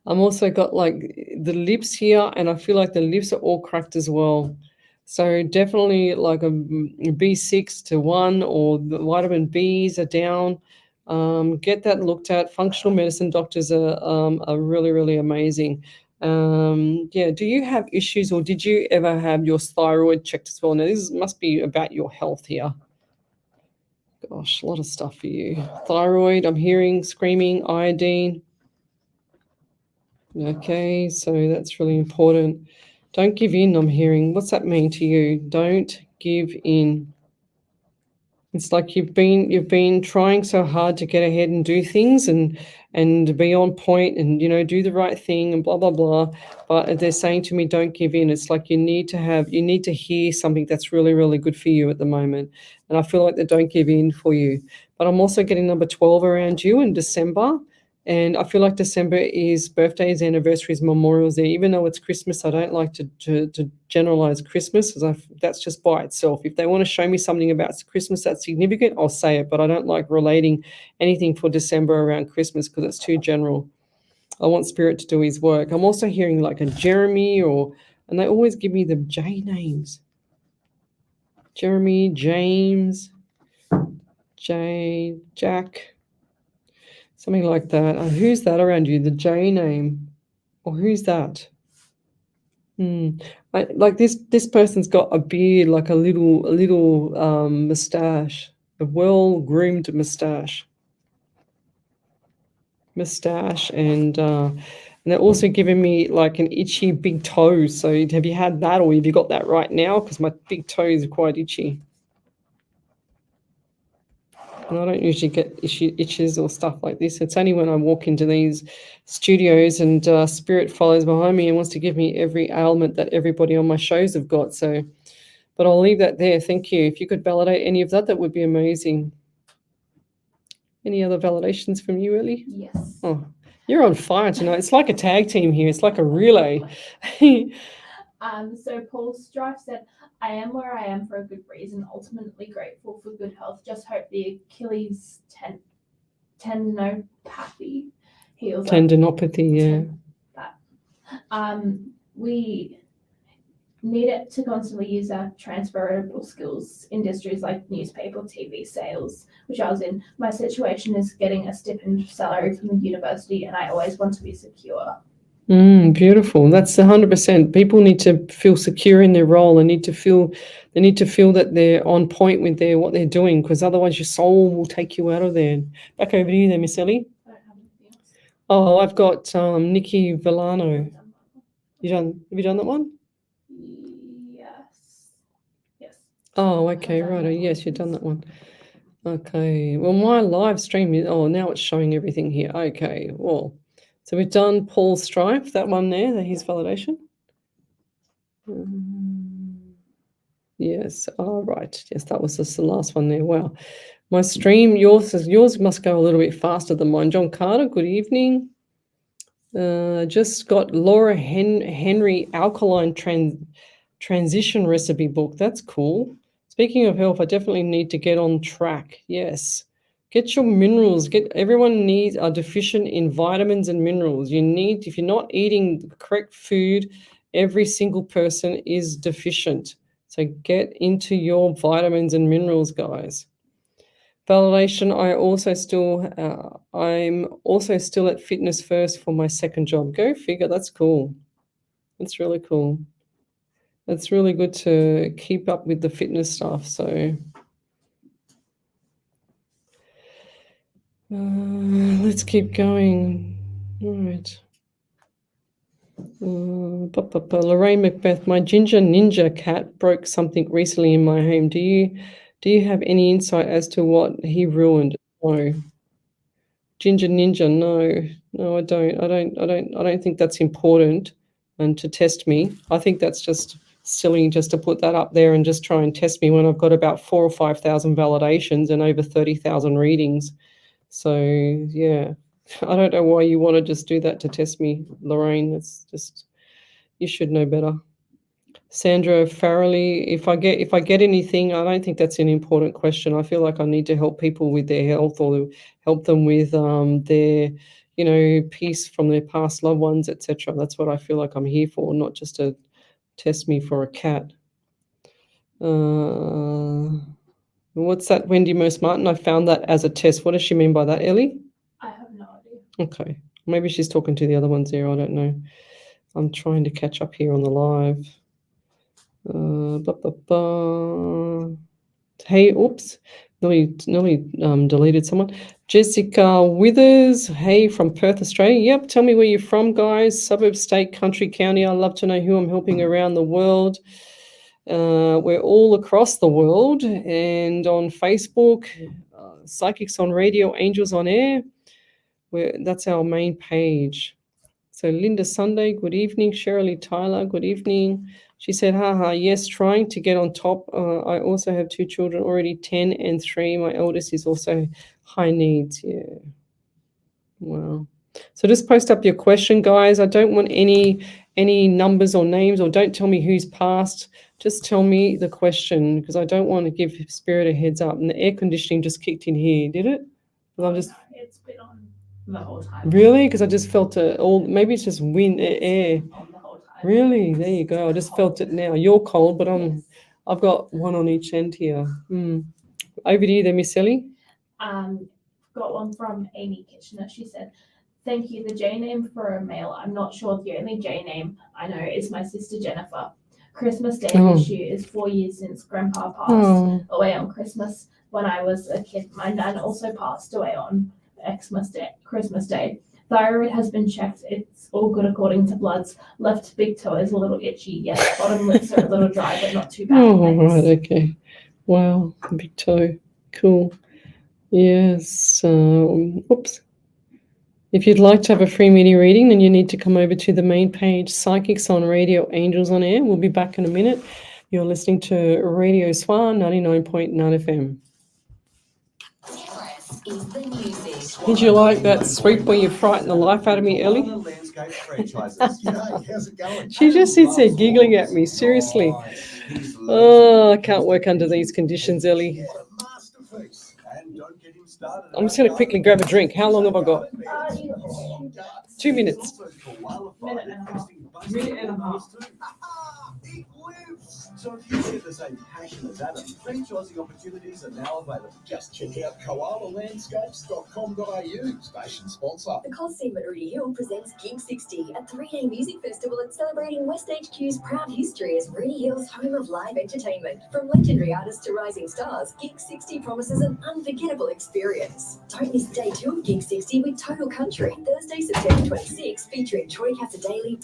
I'm also got like the lips here, and I feel like the lips are all cracked as well. So definitely like a B6 to 1, or the vitamin Bs are down. Get that looked at. Functional medicine doctors are really, really amazing. Do you have issues, or did you ever have your thyroid checked as well? Now, this must be about your health here. Gosh, a lot of stuff for you. Thyroid, I'm hearing screaming, iodine. Okay, so that's really important. Don't give in, I'm hearing. What's that mean to you? Don't give in. It's like you've been trying so hard to get ahead and do things and be on point and do the right thing and blah blah blah. But they're saying to me, don't give in. It's like you need to hear something that's really, really good for you at the moment. And I feel like they don't give in for you. But I'm also getting number 12 around you in December. And I feel like December is birthdays, anniversaries, memorials there. Even though it's Christmas, I don't like to generalize Christmas, because that's just by itself. If they want to show me something about Christmas that's significant, I'll say it. But I don't like relating anything for December around Christmas, because it's too general. I want Spirit to do his work. I'm also hearing like a Jeremy, and they always give me the J names. Jeremy, James, Jack. Something like that. Who's that around you? The J name, or who's that? Like this person's got a beard, like a little mustache, a well-groomed mustache, and they're also giving me like an itchy big toe. So have you had that, or have you got that right now? Because my big toes are quite itchy. And I don't usually get itches or stuff like this. It's only when I walk into these studios and Spirit follows behind me and wants to give me every ailment that everybody on my shows have got. So, but I'll leave that there. Thank you. If you could validate any of that, that would be amazing. Any other validations from you, Ellie? Yes. Oh, you're on fire tonight. It's like a tag team here. It's like a relay. So Paul Strife said, I am where I am for a good reason, ultimately grateful for good health. Just hope the Achilles tendinopathy heals. Tendinopathy, yeah. We need it to constantly use our transferable skills industries like newspaper, TV, sales, which I was in. My situation is getting a stipend salary from the university, and I always want to be secure. Beautiful. That's 100%. People need to feel secure in their role. They need to feel that they're on point with what they're doing, because otherwise your soul will take you out of there. Back over to you there, Miss Ellie. Oh, I've got Nikki Villano. Have you done that one? Yes. Oh, okay, right. Yes, you've done that one. Okay. Well, my live stream is. Oh, now it's showing everything here. Okay. Well. So we've done Paul Strife, that one there, his validation. Yes, right. Yes, that was just the last one there. Wow. My stream, yours must go a little bit faster than mine. John Carter, good evening. Just got Laura Henry alkaline transition recipe book. That's cool. Speaking of health, I definitely need to get on track. Yes. Get your minerals. Everyone are deficient in vitamins and minerals. If you're not eating the correct food, every single person is deficient. So get into your vitamins and minerals, guys. Validation. I'm also still at Fitness First for my second job. Go figure. That's cool. That's really cool. It's really good to keep up with the fitness stuff. So. Let's keep going. All right. Lorraine Macbeth, my ginger ninja cat broke something recently in my home. Do you have any insight as to what he ruined? No. Ginger ninja, no, I don't. I don't think that's important and to test me. I think that's just silly just to put that up there and just try and test me when I've got about 4,000 or 5,000 validations and over 30,000 readings. So, yeah, I don't know why you want to just do that to test me, Lorraine. It's just, you should know better. Sandra Farrelly, if I get anything, I don't think that's an important question. I feel like I need to help people with their health or help them with their, peace from their past loved ones, etc. That's what I feel like I'm here for, not just to test me for a cat. What's that, Wendy Merce Martin? I found that as a test. What does she mean by that, Ellie? I have no idea. Okay. Maybe she's talking to the other ones there. I don't know. I'm trying to catch up here on the live. Hey, oops. Nearly deleted someone. Jessica Withers. Hey, from Perth, Australia. Yep. Tell me where you're from, guys. Suburb, state, country, county. I'd love to know who I'm helping around the world. We're all across the world, and on Facebook, Psychics on Radio, Angels on Air. That's our main page. So Linda Sunday, good evening. Shirley Tyler, good evening. She said, yes, trying to get on top. I also have 2 children already, 10 and 3. My eldest is also high needs. Yeah. Wow. So just post up your question, guys. I don't want any numbers or names, or don't tell me who's passed. Just tell me the question, because I don't want to give Spirit a heads up. And the air conditioning just kicked in here, did it? It's been on the whole time. Really? Because I just felt it all. Maybe it's just wind, air. On the whole time. Really? There you go. I just felt it now. You're cold, but I've got one on each end here. Over to you there, Miss Ellie. Got one from Amy Kitchener. She said, thank you. The J name for a male. I'm not sure the only J name I know is my sister Jennifer. Christmas Day this year is 4 years since Grandpa passed away on Christmas. When I was a kid, my nan also passed away on Christmas Day. Thyroid has been checked. It's all good according to bloods. Left big toe is a little itchy. Yes, bottom lips are a little dry, but not too bad. Right, okay. Wow, big toe. Cool. Yes. Oops. If you'd like to have a free mini reading, then you need to come over to the main page, Psychics on Radio, Angels on Air. We'll be back in a minute. You're listening to Radio SWR 99.9 FM. Did you like that sweep where you frightened the life out of me, Ellie? She just sits there giggling at me, seriously. Oh, I can't work under these conditions, Ellie. I'm just going to quickly grab a drink. How long have I got? 2 minutes. Minute and a half. So if you share the same passion as Adam, franchising opportunities are now available. Just check out koalalandscapes.com.au, station sponsor. The Coliseum at Rudy Hill presents Gig 60, a 3-day music festival that's celebrating West HQ's proud history as Rudy Hill's home of live entertainment. From legendary artists to rising stars, Gig 60 promises an unforgettable experience. Don't miss day 2 of Gig 60 with Total Country, Thursday, September 26, featuring Troy Casadale,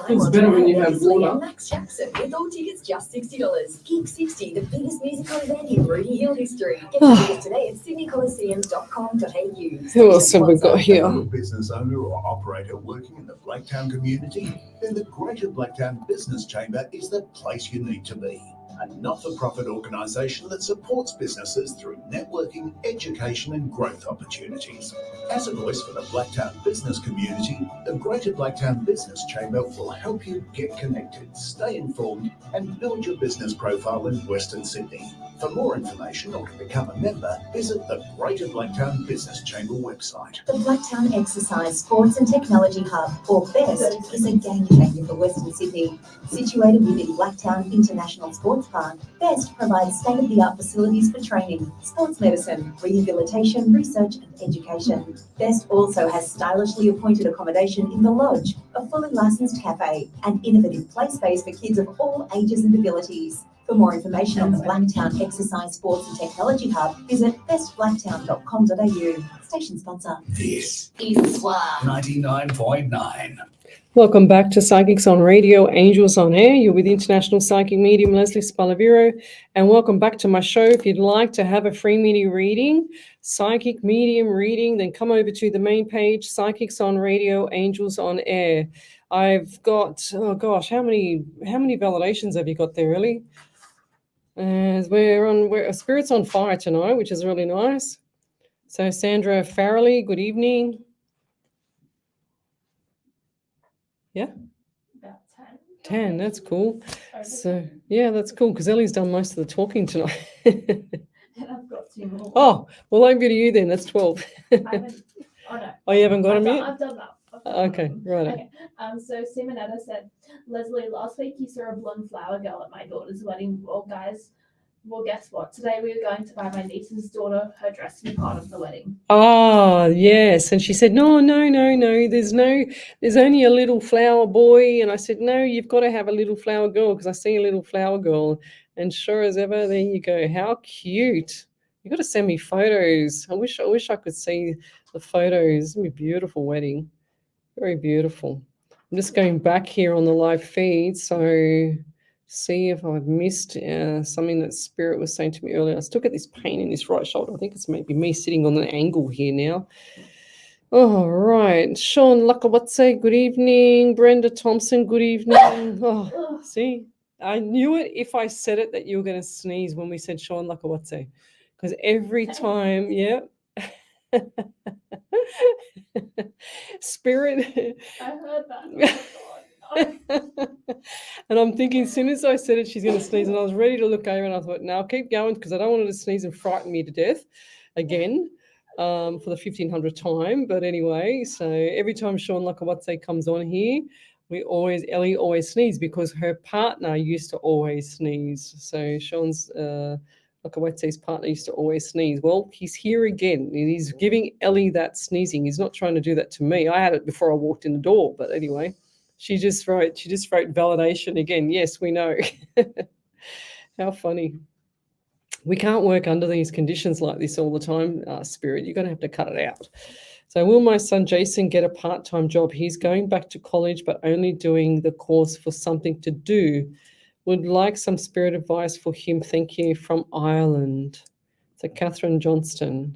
it's better when you have water. and Max Jackson, with all tickets just $60. Gig 60, the biggest musical event in Rudy Hill history. Get your tickets today at sydneycoliseum.com.au. Who else have we got here? Are you a business owner or operator working in the Blacktown community? Then the Greater Blacktown Business Chamber is the place you need to be. A not-for-profit organisation that supports businesses through networking, education and growth opportunities. As a voice for the Blacktown business community, the Greater Blacktown Business Chamber will help you get connected, stay informed and build your business profile in Western Sydney. For more information or to become a member, visit the Greater Blacktown Business Chamber website. The Blacktown Exercise, Sports and Technology Hub, or BEST, is a game changer for Western Sydney. Situated within Blacktown International Sports Park, BEST provides state-of-the-art facilities for training, sports medicine, rehabilitation, research and education. BEST also has stylishly appointed accommodation in the Lodge, a fully licensed cafe, and innovative play space for kids of all ages and abilities. For more information on the Blacktown Exercise, Sports and Technology Hub, visit bestblacktown.com.au. Station sponsor. This is SWR 99.9. Welcome back to Psychics on Radio, Angels on Air. You're with International Psychic Medium Lesley Spaliviero, and welcome back to my show. If you'd like to have a free mini reading, Psychic Medium reading, then come over to the main page, Psychics on Radio, Angels on Air. I've got, oh gosh, how many validations have you got there, Ellie? We're Spirits on Fire tonight, which is really nice. So Sandra Farrelly, good evening. Yeah? About 10, that's cool. So, yeah, that's cool because Ellie's done most of the talking tonight. And I've got 2 more. Oh, well, over to you then. That's 12. I haven't, no. Oh, you haven't got them yet? I've done that. Okay, right. Okay. So Simonetta said, Leslie, last week you saw a blonde flower girl at my daughter's wedding. Well, guys, guess what? Today we were going to buy my niece's daughter her dress to be part of the wedding. Oh, yes. And she said, no. There's only a little flower boy. And I said, no, you've got to have a little flower girl because I see a little flower girl. And sure as ever, there you go. How cute. You got to send me photos. I wish I could see the photos. It's going to be a beautiful wedding. Very beautiful. I'm just going back here on the live feed. So see if I've missed something that Spirit was saying to me earlier. I still get this pain in this right shoulder. I think it's maybe me sitting on an angle here now. All right. Sean Lakawatse, good evening. Brenda Thompson, good evening. Oh, see, I knew it if I said it that you were going to sneeze when we said Sean Lakawatse. Because every time, yeah. Spirit. I heard that. And I'm thinking, as soon as I said it, she's going to sneeze. And I was ready to look over and I thought, now keep going because I don't want her to sneeze and frighten me to death again for the 1500th time. But anyway, so every time Sean Lakawatse comes on here, Ellie always sneezes because her partner used to always sneeze. So Sean's Lakawatse's partner used to always sneeze. Well, he's here again. He's giving Ellie that sneezing. He's not trying to do that to me. I had it before I walked in the door. But anyway. She just wrote validation again. Yes, we know. How funny. We can't work under these conditions like this all the time, Spirit. You're going to have to cut it out. So will my son Jason get a part-time job? He's going back to college, but only doing the course for something to do. Would like some Spirit advice for him. Thank you, from Ireland. So Catherine Johnston.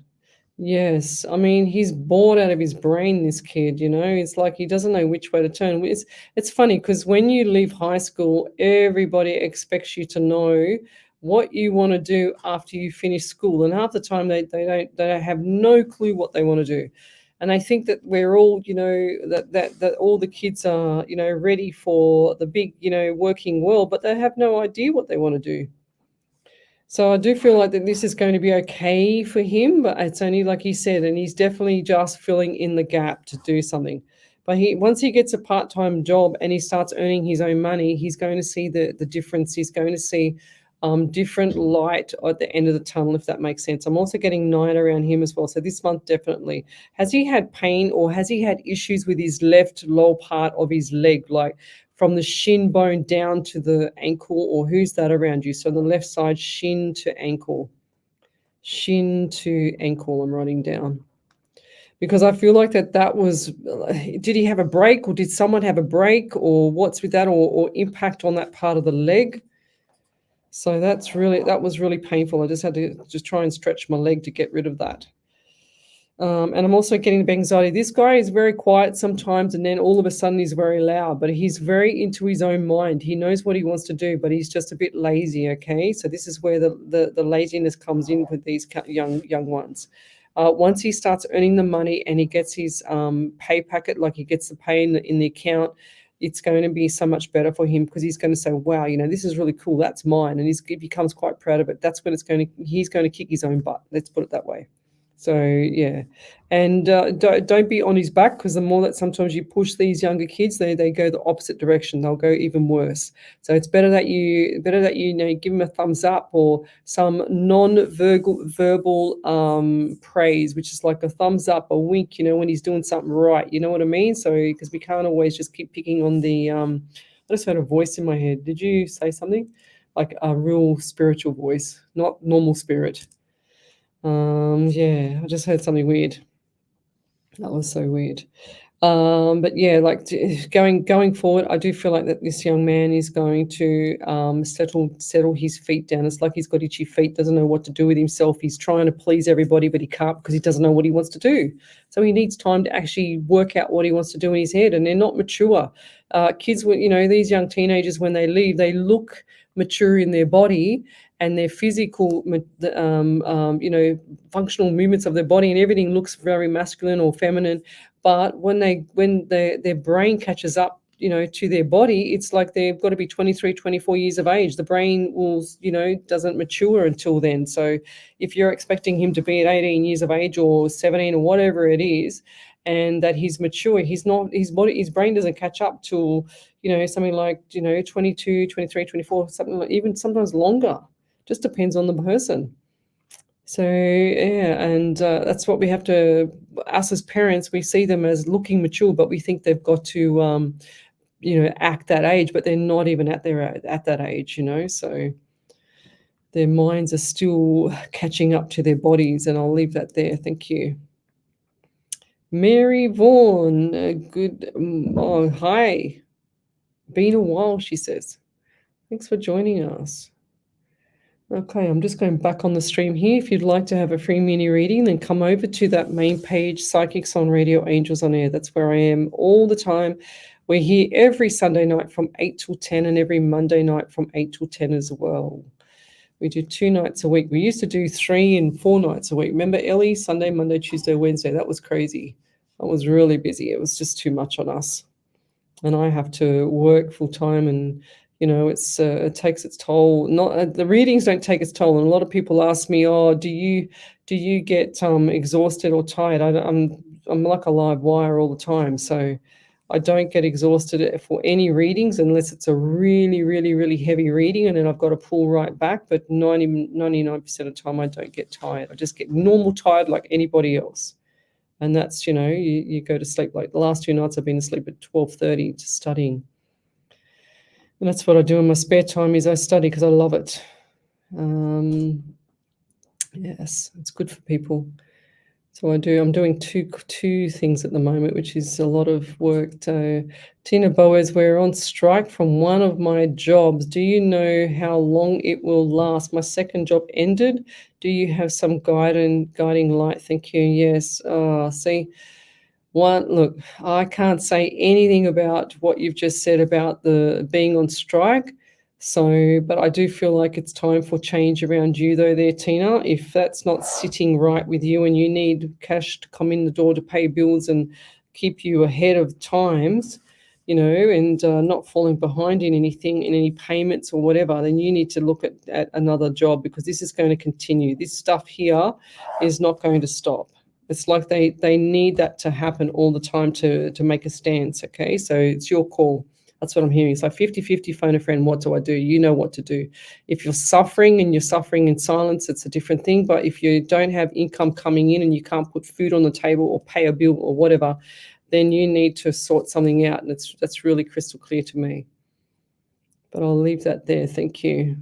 Yes, I mean, he's bored out of his brain, this kid, you know. It's like he doesn't know which way to turn. It's funny because when you leave high school, everybody expects you to know what you want to do after you finish school. And half the time they have no clue what they want to do. And I think that we're all, you know, that all the kids are, you know, ready for the big, you know, working world, but they have no idea what they want to do. So I do feel like that this is going to be okay for him, but it's only like he said, and he's definitely just filling in the gap to do something. But once he gets a part-time job and he starts earning his own money, he's going to see the difference. He's going to see different light at the end of the tunnel, if that makes sense. I'm also getting 9 around him as well. So this month, definitely. Has he had pain or has he had issues with his left lower part of his leg, like from the shin bone down to the ankle, or who's that around you? So the left side, shin to ankle. Shin to ankle, I'm writing down. Because I feel like that was, did he have a break, or did someone have a break, or what's with that, or impact on that part of the leg? So that was really painful. I just had to try and stretch my leg to get rid of that. And I'm also getting the anxiety. This guy is very quiet sometimes, and then all of a sudden he's very loud, but he's very into his own mind. He knows what he wants to do, but he's just a bit lazy, okay? So this is where the laziness comes in with these young ones. Once he starts earning the money and he gets his pay packet, like he gets the pay in the account, it's going to be so much better for him, because he's going to say, wow, this is really cool. That's mine. And he becomes quite proud of it. That's when he's going to kick his own butt. Let's put it that way. So, yeah. And don't be on his back, because the more that sometimes you push these younger kids, they go the opposite direction. They'll go even worse. So it's better that you give him a thumbs up or some non-verbal praise, which is like a thumbs up, a wink, when he's doing something right. You know what I mean? So because we can't always just keep picking on the I just heard a voice in my head. Did you say something? Like a real spiritual voice, not normal spirit. Yeah, I just heard something weird. That was so weird. But yeah, like going forward, I do feel like that this young man is going to settle his feet down. It's like he's got itchy feet, doesn't know what to do with himself. He's trying to please everybody, but he can't, because he doesn't know what he wants to do. So he needs time to actually work out what he wants to do in his head, and they're not mature. Kids, these young teenagers, when they leave, they look mature in their body and their physical, functional movements of their body, and everything looks very masculine or feminine. But when their brain catches up, to their body, it's like they've got to be 23, 24 years of age. The brain will, doesn't mature until then. So if you're expecting him to be at 18 years of age or 17 or whatever it is, and that he's mature, he's not, his brain doesn't catch up till, something like, 22, 23, 24, something like, even sometimes longer. Just depends on the person. So, yeah, and that's what we have to, us as parents, we see them as looking mature, but we think they've got to, act that age, but they're not even at that age, so their minds are still catching up to their bodies, and I'll leave that there. Thank you. Mary Vaughan, hi. Been a while, she says. Thanks for joining us. Okay, I'm just going back on the stream here. If you'd like to have a free mini reading, then come over to that main page, Psychics on Radio, Angels on Air. That's where I am all the time. We're here every Sunday night from 8 till 10 and every Monday night from 8 till 10 as well. We do 2 nights a week. We used to do 3 and 4 nights a week. Remember, Ellie? Sunday, Monday, Tuesday, Wednesday. That was crazy. That was really busy. It was just too much on us. And I have to work full time, and it takes its toll. Not the readings don't take its toll, and a lot of people ask me, "Oh, do you get exhausted or tired?" I'm like a live wire all the time, so I don't get exhausted for any readings unless it's a really, really, really heavy reading, and then I've got to pull right back. But 99% of the time, I don't get tired. I just get normal tired like anybody else. And that's, you go to sleep. Like the last 2 nights I've been asleep at 12:30 just studying. And that's what I do in my spare time, is I study because I love it. Yes, it's good for people. So I'm doing two things at the moment, which is a lot of work. Tina Boas, we're on strike from one of my jobs. Do you know how long it will last? My second job ended. Do you have some guiding light? Thank you. Yes. Look, I can't say anything about what you've just said about the being on strike. So, but I do feel like it's time for change around you though there, Tina. If that's not sitting right with you and you need cash to come in the door to pay bills and keep you ahead of times, and not falling behind in anything, in any payments or whatever, then you need to look at another job, because this is going to continue. This stuff here is not going to stop. It's like they need that to happen all the time to make a stance, okay? So it's your call. That's what I'm hearing. It's like 50-50, phone a friend. What do I do? You know what to do. If you're suffering and you're suffering in silence, it's a different thing. But if you don't have income coming in and you can't put food on the table or pay a bill or whatever, then you need to sort something out. And that's really crystal clear to me. But I'll leave that there. Thank you.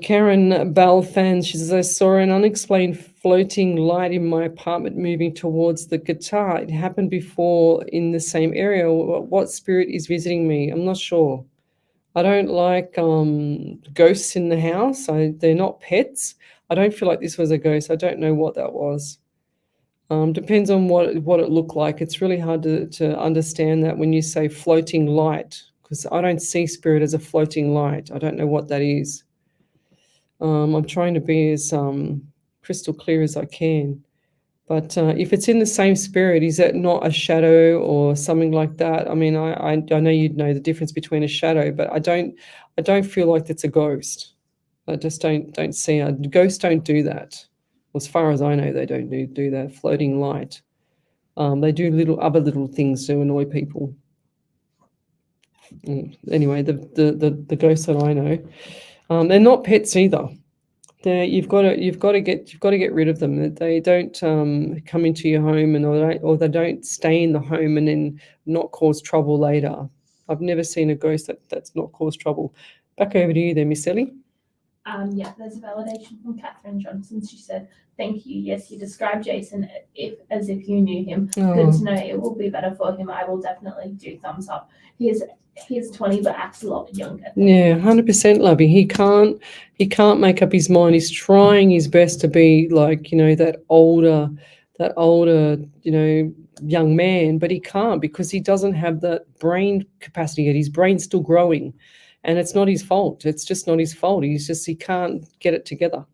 Karen Balfan, she says, I saw an unexplained floating light in my apartment moving towards the guitar. It happened before in the same area. What spirit is visiting me? I'm not sure. I don't like ghosts in the house. They're not pets. I don't feel like this was a ghost. I don't know what that was. Depends on what it looked like. It's really hard to understand that when you say floating light, because I don't see spirit as a floating light. I don't know what that is. I'm trying to be as crystal clear as I can. But if it's in the same spirit, is that not a shadow or something like that? I mean, I know you'd know the difference between a shadow, but I don't feel like it's a ghost. I just don't see it. Ghosts don't do that. Well, as far as I know, they don't do that. Floating light. They do other little things to annoy people. Anyway, the ghosts that I know, they're not pets either. You've got to get rid of them. They don't come into your home or they don't stay in the home and then not cause trouble later. I've never seen a ghost that's not caused trouble. Back over to you there, Miss Ellie. Yeah, there's a validation from Catherine Johnson. She said, thank you. Yes, you described Jason as if you knew him. Good to know. It will be better for him. I will definitely do thumbs up. He's 20 but acts a lot younger. Yeah, 100%, Lovey. He can't make up his mind. He's trying his best to be like, that older, young man, but he can't because he doesn't have that brain capacity yet. His brain's still growing. And it's not his fault. It's just not his fault. He can't get it together.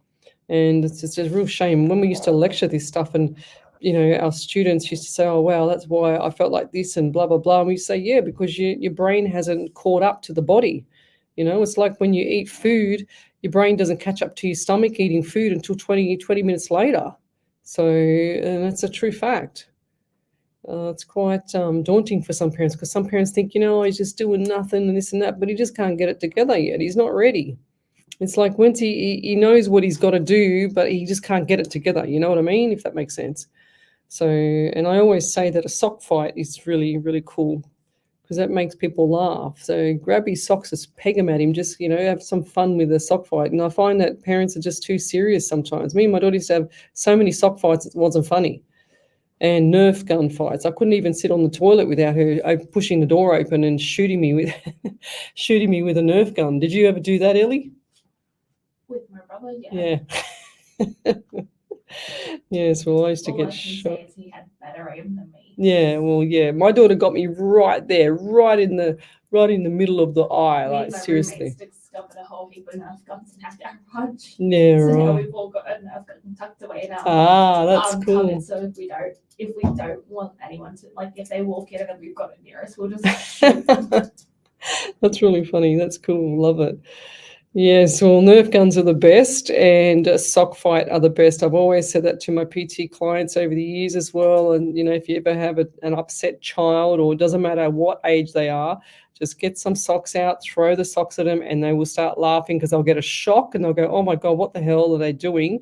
And it's just a real shame. When we used to lecture this stuff and, our students used to say, oh, wow, that's why I felt like this and blah, blah, blah. And we say, yeah, because your brain hasn't caught up to the body. It's like when you eat food, your brain doesn't catch up to your stomach eating food until 20 minutes later. So and that's a true fact. It's quite daunting for some parents because some parents think, he's just doing nothing and this and that, but he just can't get it together yet. He's not ready. It's like once he knows what he's got to do, but he just can't get it together. You know what I mean? If that makes sense. So, and I always say that a sock fight is really, really cool because that makes people laugh. So grab his socks, just peg them at him, just, have some fun with a sock fight. And I find that parents are just too serious sometimes. Me and my daughter used to have so many sock fights, it wasn't funny. And Nerf gun fights. I couldn't even sit on the toilet without her pushing the door open and shooting me with a Nerf gun. Did you ever do that, Ellie? With my brother, yeah. Yeah. Yes, well, I used to get shot. He had better aim than me. Yeah, well, yeah. My daughter got me right there, right in the middle of the eye, like seriously. Discovered a whole heap of Nerf guns and had that punch. Yeah, so right. Now we've all got a Nerf gun tucked away now. That's cool. Covered, so if we don't want anyone to, like, if they walk in and we've got it near us, we'll just shoot them. That's really funny. That's cool. Love it. Yes, well, Nerf guns are the best and a sock fight are the best. I've always said that to my PT clients over the years as well. And, if you ever have an upset child or it doesn't matter what age they are, just get some socks out, throw the socks at them and they will start laughing because they'll get a shock and they'll go, oh, my God, what the hell are they doing?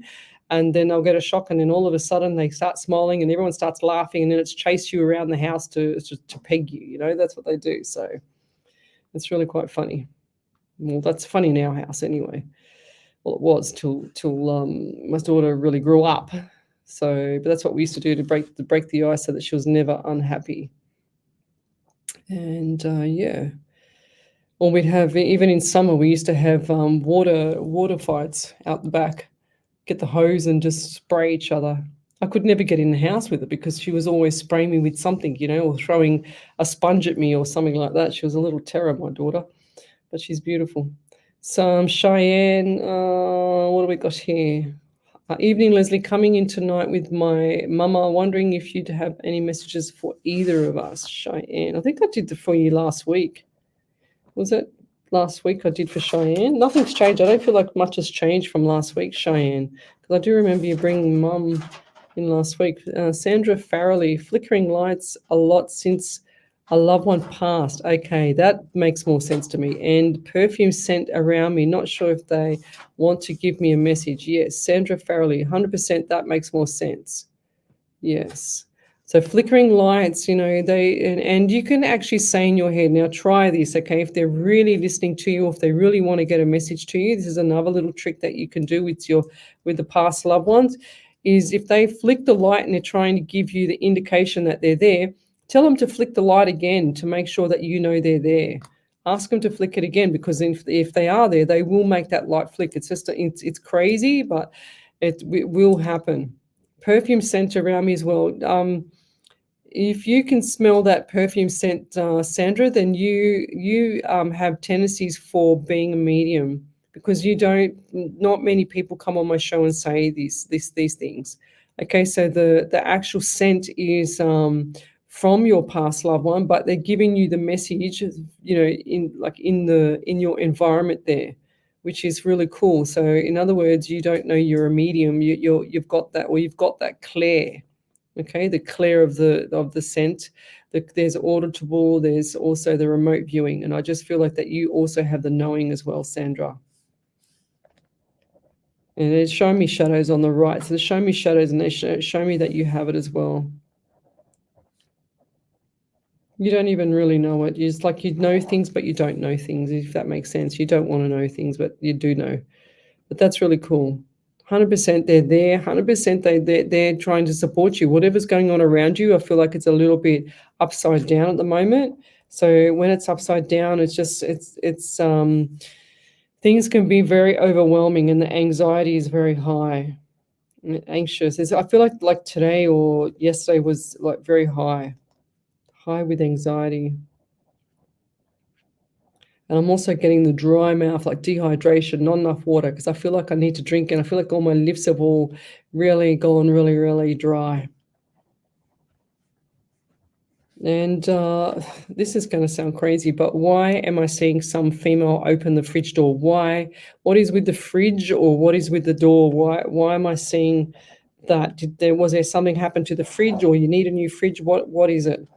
And then they'll get a shock and then all of a sudden they start smiling and everyone starts laughing and then it's chase you around the house to peg you. That's what they do. So it's really quite funny. Well, that's funny in our house anyway. Well, it was till my daughter really grew up. So, but that's what we used to do to break the ice so that she was never unhappy. And yeah, or we'd have even in summer we used to have water fights out the back. Get the hose and just spray each other. I could never get in the house with it because she was always spraying me with something, or throwing a sponge at me or something like that. She was a little terror, my daughter. But she's beautiful. So Cheyenne, what do we got here? Evening, Leslie, coming in tonight with my mama, wondering if you'd have any messages for either of us. Cheyenne, I think I did for you last week. Was it last week I did for Cheyenne? Nothing's changed. I don't feel like much has changed from last week, Cheyenne, because I do remember you bringing mum in last week. Sandra Farrelly, flickering lights a lot since a loved one passed. Okay, that makes more sense to me. And perfume scent around me. Not sure if they want to give me a message. Yes, Sandra Farrelly, 100%. That makes more sense. Yes. So flickering lights, and you can actually say in your head, now try this, okay? If they're really listening to you, if they really want to get a message to you, this is another little trick that you can do with the past loved ones, is if they flick the light and they're trying to give you the indication that they're there, tell them to flick the light again to make sure that you know they're there. Ask them to flick it again, because if they are there, they will make that light flick. It's just, it's crazy, but it will happen. Perfume scent around me as well. If you can smell that perfume scent, Sandra, then you have tendencies for being a medium, because not many people come on my show and say these things. Okay, so the actual scent is from your past loved one, but they're giving you the message, in your environment there, which is really cool. So in other words, you don't know you're a medium. You've got that clair. Okay, the clair of the scent. There's auditable. There's also the remote viewing, and I just feel like that you also have the knowing as well, Sandra. And it's showing me shadows on the right. So they show me shadows, and they show me that you have it as well. You don't even really know it. It's like you know things, but you don't know things, if that makes sense. You don't want to know things, but you do know. But that's really cool. 100% they're there. 100% they're trying to support you. Whatever's going on around you, I feel like it's a little bit upside down at the moment. So when it's upside down, it's things can be very overwhelming, and the anxiety is very high. Anxious. I feel like today or yesterday was like very high with anxiety. And I'm also getting the dry mouth, like dehydration, not enough water, because I feel like I need to drink, and I feel like all my lips have all really gone really, really dry. And this is going to sound crazy, but why am I seeing some female open the fridge door? Why? What is with the fridge, or what is with the door? Why am I seeing that? Was there something happen to the fridge, or you need a new fridge? What is it?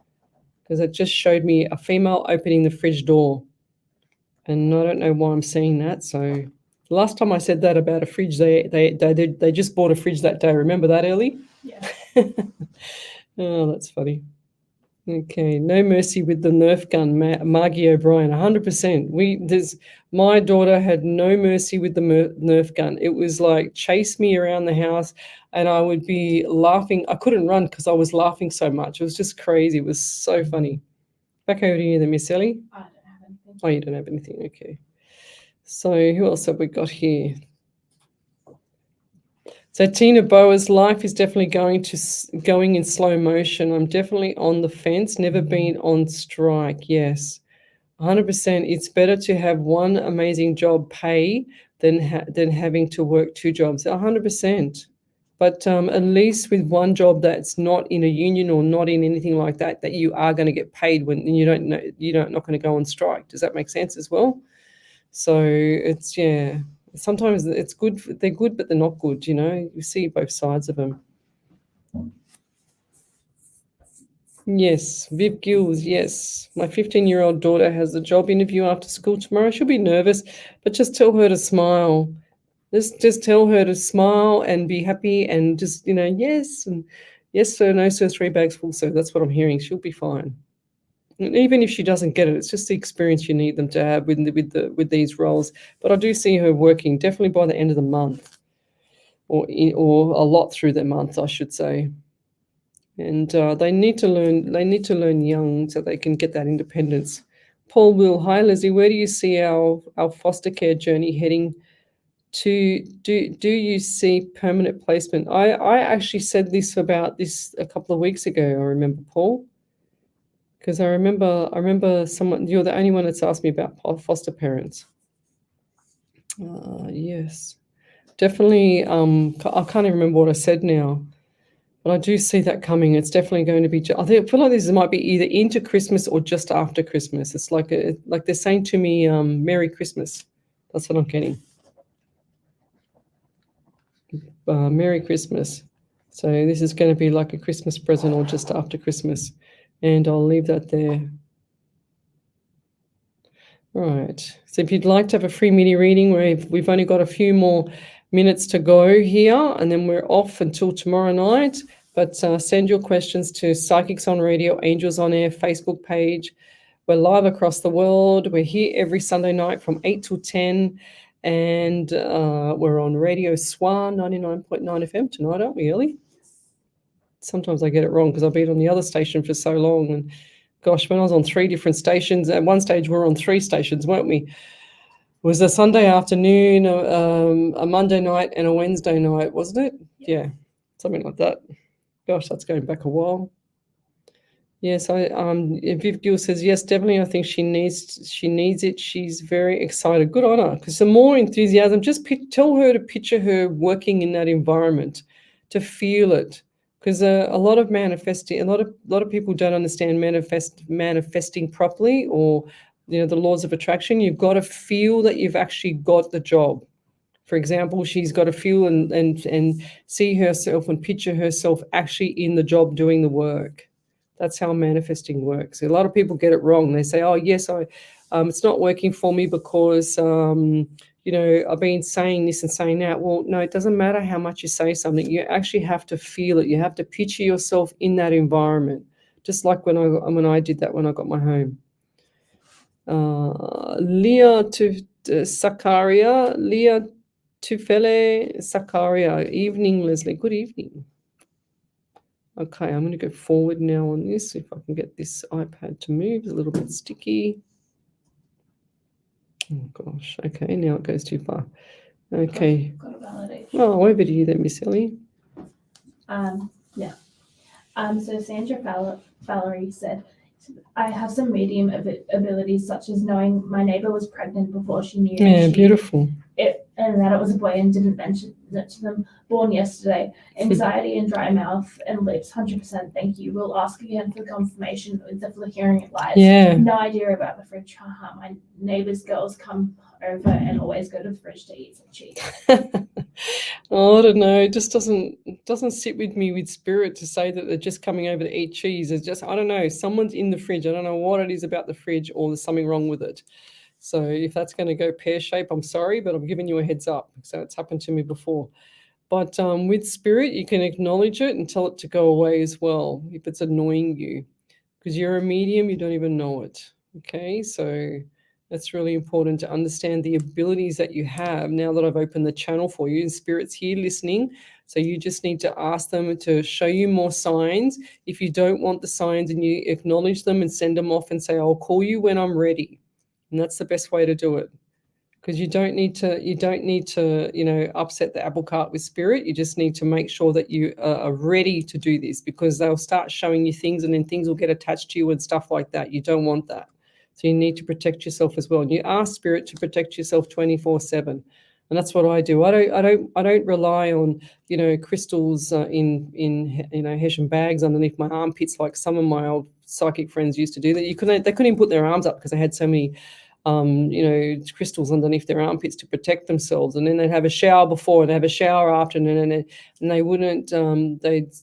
Because it just showed me a female opening the fridge door. And I don't know why I'm seeing that. So last time I said that about a fridge, they just bought a fridge that day. Remember that, Ellie? Yeah. Oh, that's funny. Okay, no mercy with the Nerf gun, Margie O'Brien, 100%. My daughter had no mercy with the Nerf gun. It was like chase me around the house, and I would be laughing. I couldn't run because I was laughing so much. It was just crazy. It was so funny. Back over to you then, Miss Ellie. I don't have anything. Oh, you don't have anything. Okay. So who else have we got here? So Tina Boa's life is definitely going in slow motion. I'm definitely on the fence, never been on strike. Yes, 100%. It's better to have one amazing job pay than having to work two jobs. 100%. But at least with one job that's not in a union or not in anything like that, that you are going to get paid when you don't know you're not going to go on strike. Does that make sense as well? So it's sometimes it's good. They're good, but they're not good. You see both sides of them. Yes, Viv Gills. Yes, my 15-year-old daughter has a job interview after school tomorrow. She'll be nervous, but just tell her to smile. Just tell her to smile and be happy, and just yes, and yes sir, no sir, 3 bags full sir. That's what I'm hearing. She'll be fine. And even if she doesn't get it, it's just the experience you need them to have with these roles. But I do see her working definitely by the end of the month, or a lot through the month, I should say. And they need to learn. They need to learn young so they can get that independence. Paul Will, hi Leslie. Where do you see our foster care journey heading to? Do you see permanent placement? I actually said this about this a couple of weeks ago. I remember, Paul. Because I remember someone, you're the only one that's asked me about foster parents. Yes, definitely. I can't even remember what I said now, but I do see that coming. It's definitely going to be. I feel like this might be either into Christmas or just after Christmas. It's like they're saying to me, "Merry Christmas." That's what I'm getting. Merry Christmas. So this is going to be like a Christmas present or just after Christmas. And I'll leave that there. Right. So if you'd like to have a free mini reading, we've only got a few more minutes to go here, and then we're off until tomorrow night. But send your questions to Psychics on Radio, Angels on Air Facebook page. We're live across the world. We're here every Sunday night from 8 till 10. And we're on Radio SWR 99.9 FM tonight, aren't we, Ellie? Sometimes I get it wrong because I've been on the other station for so long. And gosh, when I was on 3 different stations, at one stage we were on 3 stations, weren't we? It was a Sunday afternoon, a Monday night, and a Wednesday night, wasn't it? Yeah, something like that. Gosh, that's going back a while. Yes, Viv Gill says, yes, definitely. I think she needs it. She's very excited. Good on her. Because the more enthusiasm, just tell her to picture her working in that environment, to feel it. Because a lot of manifesting, a lot of people don't understand manifesting properly, or the laws of attraction. You've got to feel that you've actually got the job. For example, she's got to feel and see herself and picture herself actually in the job doing the work. That's how manifesting works. A lot of people get it wrong. They say, oh, yes, it's not working for me because, I've been saying this and saying that. Well, no, it doesn't matter how much you say something. You actually have to feel it. You have to picture yourself in that environment, just like when I did that when I got my home. Leah Tufele Sakaria. Evening, Lesley. Good evening. Okay, I'm going to go forward now on this, if I can get this iPad to move. It's a little bit sticky. Oh, gosh. Okay, now it goes too far. Okay. Got a validation. Oh, over to you then, Miss Ellie. Yeah. So Sandra Valerie said, I have some medium abilities, such as knowing my neighbor was pregnant before she knew. Yeah, beautiful. And that it was a boy and didn't mention it to them. Born yesterday. Anxiety and dry mouth and lips. 100%. Thank you. We'll ask again for confirmation with the flickering lights. Yeah. No idea about the fridge. My neighbor's girls come over and always go to the fridge to eat some cheese. Oh, I don't know. It just doesn't sit with me with spirit to say that they're just coming over to eat cheese. It's just, I don't know. Someone's in the fridge. I don't know what it is about the fridge, or there's something wrong with it. So if that's going to go pear-shaped, I'm sorry, but I'm giving you a heads up. So it's happened to me before. But with spirit, you can acknowledge it and tell it to go away as well if it's annoying you. Because you're a medium, you don't even know it. Okay, so that's really important to understand the abilities that you have now that I've opened the channel for you. And spirit's here listening. So you just need to ask them to show you more signs. If you don't want the signs, and you acknowledge them and send them off and say, I'll call you when I'm ready. And that's the best way to do it, because you don't need to upset the apple cart with spirit. You just need to make sure that you are ready to do this, because they'll start showing you things, and then things will get attached to you and stuff like that. You don't want that. So you need to protect yourself as well. And you ask spirit to protect yourself 24/7. And that's what I do. I don't rely on, crystals in Hessian bags underneath my armpits like some of my old psychic friends used to do. That they couldn't even put their arms up because they had so many crystals underneath their armpits to protect themselves. And then they'd have a shower before and have a shower after, and they wouldn't, they'd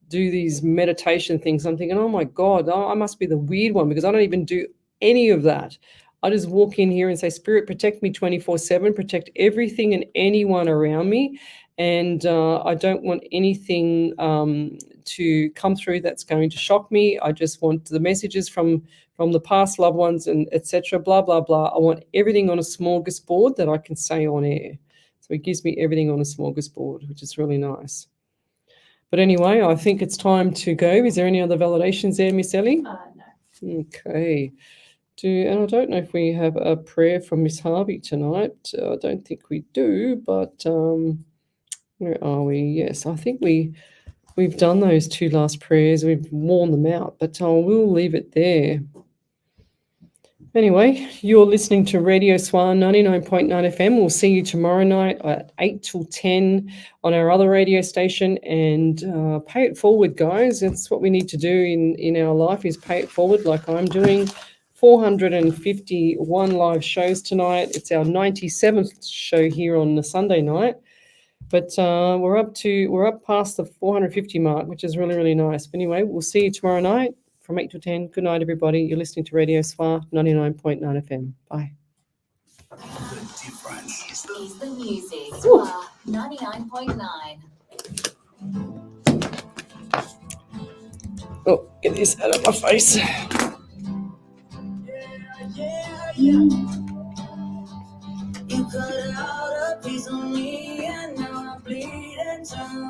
do these meditation things. I'm thinking, oh my God, I must be the weird one, because I don't even do any of that. I just walk in here and say, Spirit, protect me 24/7, protect everything and anyone around me. And I don't want anything to come through that's going to shock me. I just want the messages from the past loved ones and etc. Blah, blah, blah. I want everything on a smorgasbord that I can say on air. So it gives me everything on a smorgasbord, which is really nice. But anyway, I think it's time to go. Is there any other validations there, Miss Ellie? No. Okay. And I don't know if we have a prayer from Miss Harvey tonight. I don't think we do, but where are we? Yes, I think we've done those 2 last prayers. We've worn them out, but we'll leave it there. Anyway, you're listening to Radio SWR 99.9 FM. We'll see you tomorrow night at 8 till 10 on our other radio station, and pay it forward, guys. That's what we need to do in our life, is pay it forward like I'm doing. 451 live shows tonight. It's our 97th show here on the Sunday night. But we're up past the 450 mark, which is really, really nice. But anyway, we'll see you tomorrow night from 8 to 10. Good night, everybody. You're listening to Radio SWR 99.9 FM. Bye. The difference Is the music. SWR 99.9. Oh, get this out of my face. You cut out a piece of me and now I bleed and turn